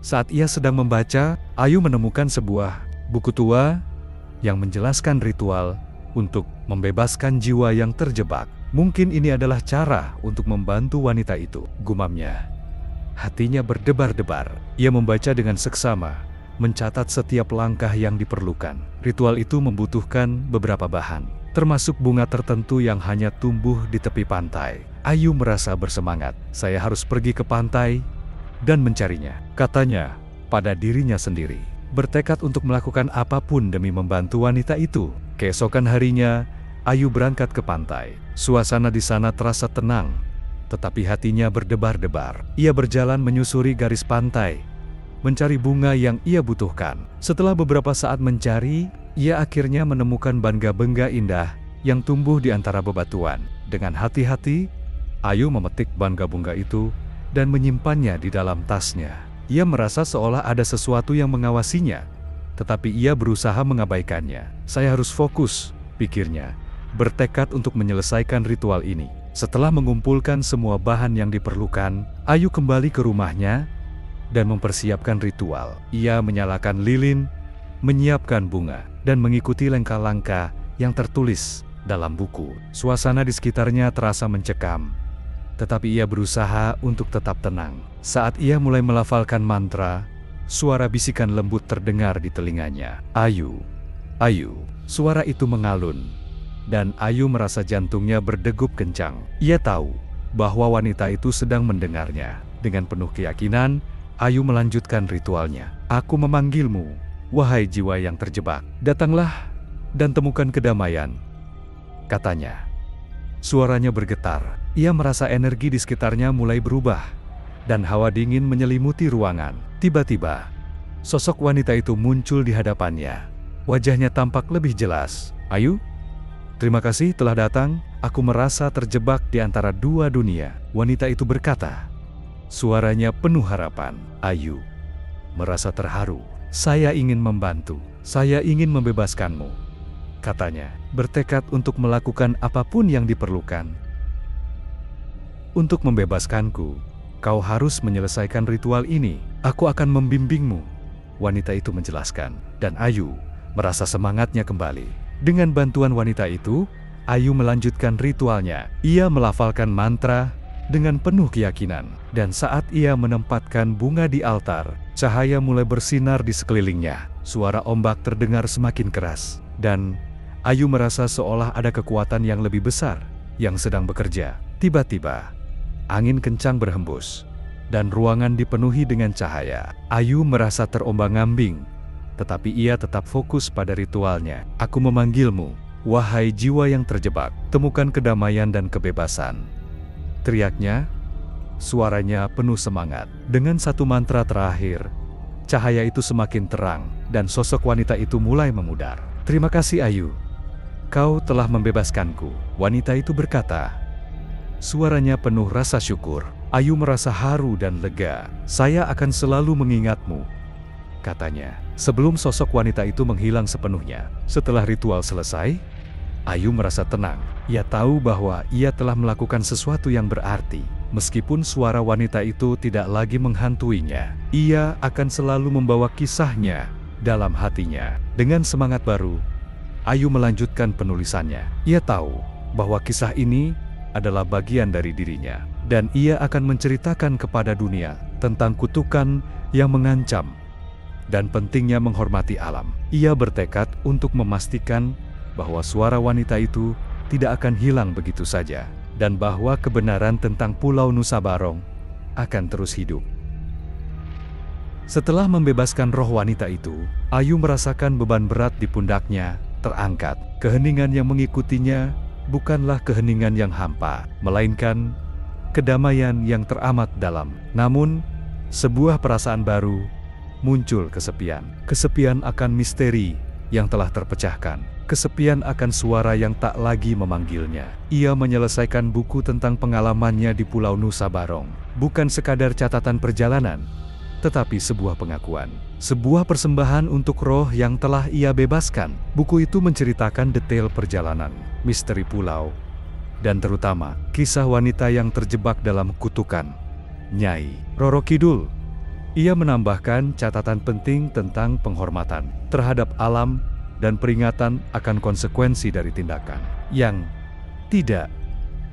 S1: saat ia sedang membaca, Ayu menemukan sebuah buku tua yang menjelaskan ritual untuk membebaskan jiwa yang terjebak. Mungkin ini adalah cara untuk membantu wanita itu, gumamnya. Hatinya berdebar-debar. Ia membaca dengan seksama, mencatat setiap langkah yang diperlukan. Ritual itu membutuhkan beberapa bahan, termasuk bunga tertentu yang hanya tumbuh di tepi pantai. Ayu merasa bersemangat. "Saya harus pergi ke pantai dan mencarinya," katanya pada dirinya sendiri. Bertekad untuk melakukan apapun demi membantu wanita itu. Keesokan harinya, Ayu berangkat ke pantai. Suasana di sana terasa tenang, tetapi hatinya berdebar-debar. Ia berjalan menyusuri garis pantai, mencari bunga yang ia butuhkan. Setelah beberapa saat mencari, ia akhirnya menemukan bangga-bangga indah yang tumbuh di antara bebatuan. Dengan hati-hati, Ayu memetik bangga-bunga itu dan menyimpannya di dalam tasnya. Ia merasa seolah ada sesuatu yang mengawasinya, tetapi ia berusaha mengabaikannya. "Saya harus fokus," pikirnya, bertekad untuk menyelesaikan ritual ini. Setelah mengumpulkan semua bahan yang diperlukan, Ayu kembali ke rumahnya dan mempersiapkan ritual. Ia menyalakan lilin, menyiapkan bunga, dan mengikuti langkah-langkah yang tertulis dalam buku. Suasana di sekitarnya terasa mencekam, tetapi ia berusaha untuk tetap tenang. Saat ia mulai melafalkan mantra, suara bisikan lembut terdengar di telinganya. "Ayu, Ayu." Suara itu mengalun, dan Ayu merasa jantungnya berdegup kencang. Ia tahu bahwa wanita itu sedang mendengarnya. Dengan penuh keyakinan, Ayu melanjutkan ritualnya. "Aku memanggilmu, wahai jiwa yang terjebak. Datanglah dan temukan kedamaian," katanya. Suaranya bergetar. Ia merasa energi di sekitarnya mulai berubah, dan hawa dingin menyelimuti ruangan. Tiba-tiba, sosok wanita itu muncul di hadapannya. Wajahnya tampak lebih jelas. "Ayu, terima kasih telah datang. Aku merasa terjebak di antara dua dunia," wanita itu berkata. Suaranya penuh harapan. Ayu merasa terharu. "Saya ingin membantu. Saya ingin membebaskanmu," katanya, bertekad untuk melakukan apapun yang diperlukan. "Untuk membebaskanku, kau harus menyelesaikan ritual ini. Aku akan membimbingmu," wanita itu menjelaskan, dan Ayu merasa semangatnya kembali. Dengan bantuan wanita itu, Ayu melanjutkan ritualnya. Ia melafalkan mantra dengan penuh keyakinan, dan saat ia menempatkan bunga di altar, cahaya mulai bersinar di sekelilingnya. Suara ombak terdengar semakin keras, dan Ayu merasa seolah ada kekuatan yang lebih besar yang sedang bekerja. Tiba-tiba, angin kencang berhembus, dan ruangan dipenuhi dengan cahaya. Ayu merasa terombang-ambing, tetapi ia tetap fokus pada ritualnya. "Aku memanggilmu, wahai jiwa yang terjebak, temukan kedamaian dan kebebasan," teriaknya. Suaranya penuh semangat. Dengan satu mantra terakhir, cahaya itu semakin terang, dan sosok wanita itu mulai memudar. "Terima kasih Ayu, kau telah membebaskanku," wanita itu berkata. Suaranya penuh rasa syukur. Ayu merasa haru dan lega. "Saya akan selalu mengingatmu," katanya. Sebelum sosok wanita itu menghilang sepenuhnya. Setelah ritual selesai, Ayu merasa tenang. Ia tahu bahwa ia telah melakukan sesuatu yang berarti. Meskipun suara wanita itu tidak lagi menghantuinya, ia akan selalu membawa kisahnya dalam hatinya. Dengan semangat baru, Ayu melanjutkan penulisannya. Ia tahu bahwa kisah ini adalah bagian dari dirinya, dan ia akan menceritakan kepada dunia tentang kutukan yang mengancam dan pentingnya menghormati alam. Ia bertekad untuk memastikan bahwa suara wanita itu tidak akan hilang begitu saja, dan bahwa kebenaran tentang Pulau Nusa Barong akan terus hidup. Setelah membebaskan roh wanita itu, Ayu merasakan beban berat di pundaknya terangkat. Keheningan yang mengikutinya bukanlah keheningan yang hampa, melainkan kedamaian yang teramat dalam. Namun, sebuah perasaan baru muncul: kesepian. Kesepian akan misteri yang telah terpecahkan. Kesepian akan suara yang tak lagi memanggilnya. Ia menyelesaikan buku tentang pengalamannya di Pulau Nusa Barong. Bukan sekadar catatan perjalanan, tetapi sebuah pengakuan. Sebuah persembahan untuk roh yang telah ia bebaskan. Buku itu menceritakan detail perjalanan, misteri pulau, dan terutama kisah wanita yang terjebak dalam kutukan Nyai Roro Kidul. Ia menambahkan catatan penting tentang penghormatan terhadap alam dan peringatan akan konsekuensi dari tindakan yang tidak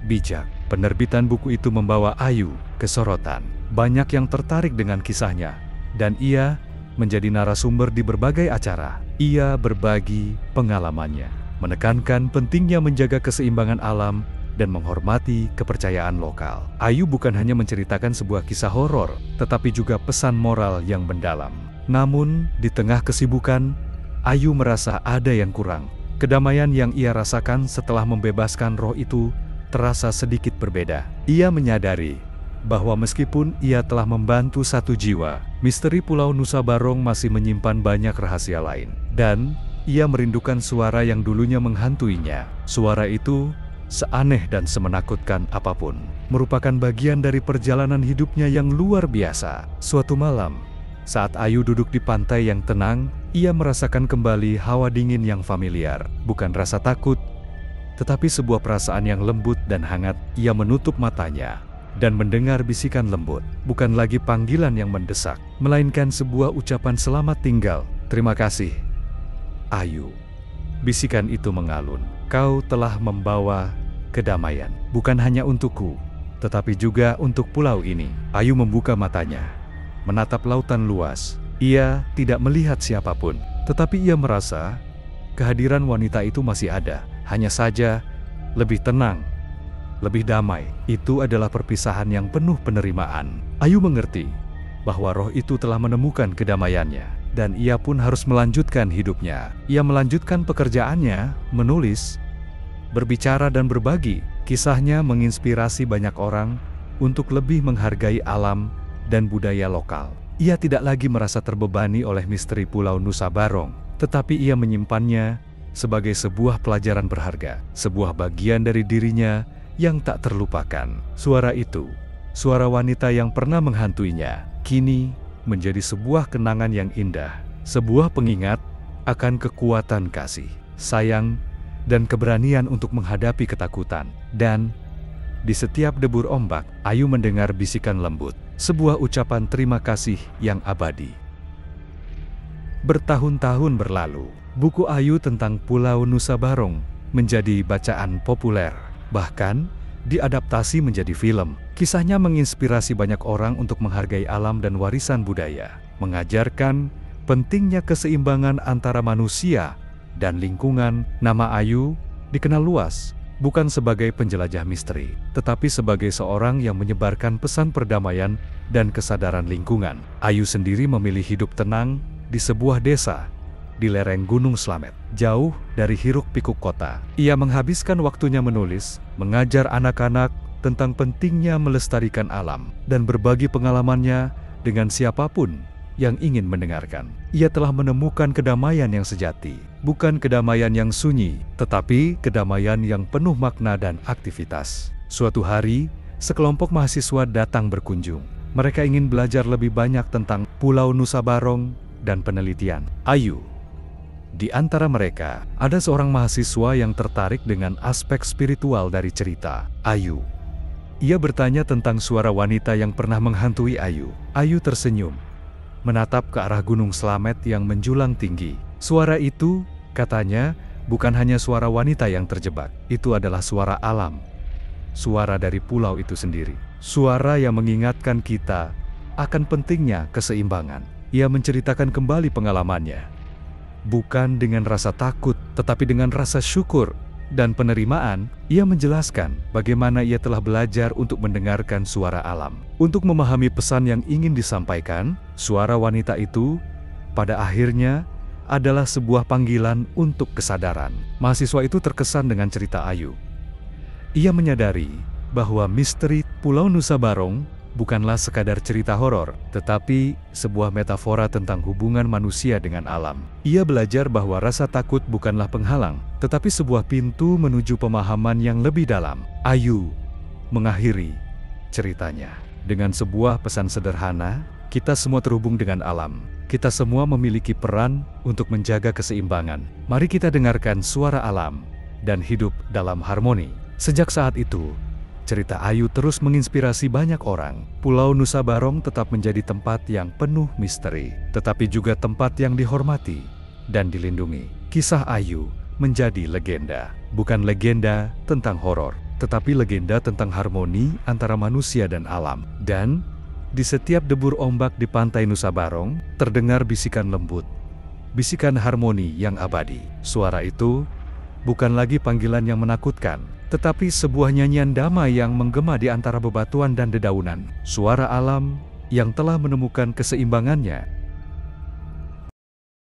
S1: bijak. Penerbitan buku itu membawa Ayu ke sorotan. Banyak yang tertarik dengan kisahnya, dan ia menjadi narasumber di berbagai acara. Ia berbagi pengalamannya, menekankan pentingnya menjaga keseimbangan alam dan menghormati kepercayaan lokal. Ayu bukan hanya menceritakan sebuah kisah horor, tetapi juga pesan moral yang mendalam. Namun, di tengah kesibukan, Ayu merasa ada yang kurang. Kedamaian yang ia rasakan setelah membebaskan roh itu terasa sedikit berbeda. Ia menyadari bahwa meskipun ia telah membantu satu jiwa, misteri Pulau Nusa Barong masih menyimpan banyak rahasia lain. Dan ia merindukan suara yang dulunya menghantuinya. Suara itu, seaneh dan semenakutkan apapun, merupakan bagian dari perjalanan hidupnya yang luar biasa. Suatu malam, saat Ayu duduk di pantai yang tenang, ia merasakan kembali hawa dingin yang familiar. Bukan rasa takut, tetapi sebuah perasaan yang lembut dan hangat. Ia menutup matanya dan mendengar bisikan lembut. Bukan lagi panggilan yang mendesak, melainkan sebuah ucapan selamat tinggal. "Terima kasih, Ayu." Bisikan itu mengalun. "Kau telah membawa kedamaian, bukan hanya untukku, tetapi juga untuk pulau ini." Ayu membuka matanya, menatap lautan luas. Ia tidak melihat siapapun, tetapi ia merasa kehadiran wanita itu masih ada. Hanya saja lebih tenang, lebih damai. Itu adalah perpisahan yang penuh penerimaan. Ayu mengerti bahwa roh itu telah menemukan kedamaiannya, dan ia pun harus melanjutkan hidupnya. Ia melanjutkan pekerjaannya, menulis, berbicara dan berbagi. Kisahnya menginspirasi banyak orang untuk lebih menghargai alam dan budaya lokal. Ia tidak lagi merasa terbebani oleh misteri Pulau Nusa Barong, tetapi ia menyimpannya sebagai sebuah pelajaran berharga, sebuah bagian dari dirinya yang tak terlupakan. Suara itu, suara wanita yang pernah menghantuinya, kini menjadi sebuah kenangan yang indah, sebuah pengingat akan kekuatan kasih, sayang, dan keberanian untuk menghadapi ketakutan. Dan di setiap debur ombak, Ayu mendengar bisikan lembut, sebuah ucapan terima kasih yang abadi. Bertahun-tahun berlalu, buku Ayu tentang Pulau Nusa Barong menjadi bacaan populer. Bahkan, diadaptasi menjadi film. Kisahnya menginspirasi banyak orang untuk menghargai alam dan warisan budaya, mengajarkan pentingnya keseimbangan antara manusia dan lingkungan. Nama Ayu dikenal luas, bukan sebagai penjelajah misteri, tetapi sebagai seorang yang menyebarkan pesan perdamaian dan kesadaran lingkungan. Ayu sendiri memilih hidup tenang di sebuah desa di lereng Gunung Slamet, jauh dari hiruk-pikuk kota. Ia menghabiskan waktunya menulis, mengajar anak-anak tentang pentingnya melestarikan alam, dan berbagi pengalamannya dengan siapapun yang ingin mendengarkan. Ia telah menemukan kedamaian yang sejati, bukan kedamaian yang sunyi, tetapi kedamaian yang penuh makna dan aktivitas. Suatu hari, sekelompok mahasiswa datang berkunjung. Mereka ingin belajar lebih banyak tentang Pulau Nusa Barong dan penelitian. Ayu di antara mereka, ada seorang mahasiswa yang tertarik dengan aspek spiritual dari cerita Ayu. Ia bertanya tentang suara wanita yang pernah menghantui Ayu. Ayu tersenyum, menatap ke arah Gunung Slamet yang menjulang tinggi. Suara itu, katanya, bukan hanya suara wanita yang terjebak. Itu adalah suara alam. Suara dari pulau itu sendiri. Suara yang mengingatkan kita akan pentingnya keseimbangan. Ia menceritakan kembali pengalamannya. Bukan dengan rasa takut, tetapi dengan rasa syukur dan penerimaan. Ia menjelaskan bagaimana ia telah belajar untuk mendengarkan suara alam. Untuk memahami pesan yang ingin disampaikan, suara wanita itu pada akhirnya adalah sebuah panggilan untuk kesadaran. Mahasiswa itu terkesan dengan cerita Ayu. Ia menyadari bahwa misteri Pulau Nusa Barong bukanlah sekadar cerita horor, tetapi sebuah metafora tentang hubungan manusia dengan alam. Ia belajar bahwa rasa takut bukanlah penghalang, tetapi sebuah pintu menuju pemahaman yang lebih dalam. Ayu mengakhiri ceritanya dengan sebuah pesan sederhana, kita semua terhubung dengan alam. Kita semua memiliki peran untuk menjaga keseimbangan. Mari kita dengarkan suara alam dan hidup dalam harmoni. Sejak saat itu, cerita Ayu terus menginspirasi banyak orang. Pulau Nusa Barong tetap menjadi tempat yang penuh misteri, tetapi juga tempat yang dihormati dan dilindungi. Kisah Ayu menjadi legenda, bukan legenda tentang horor, tetapi legenda tentang harmoni antara manusia dan alam. Dan di setiap debur ombak di pantai Nusa Barong, terdengar bisikan lembut, bisikan harmoni yang abadi. Suara itu bukan lagi panggilan yang menakutkan, tetapi sebuah nyanyian damai yang menggema di antara bebatuan dan dedaunan. Suara alam yang telah menemukan keseimbangannya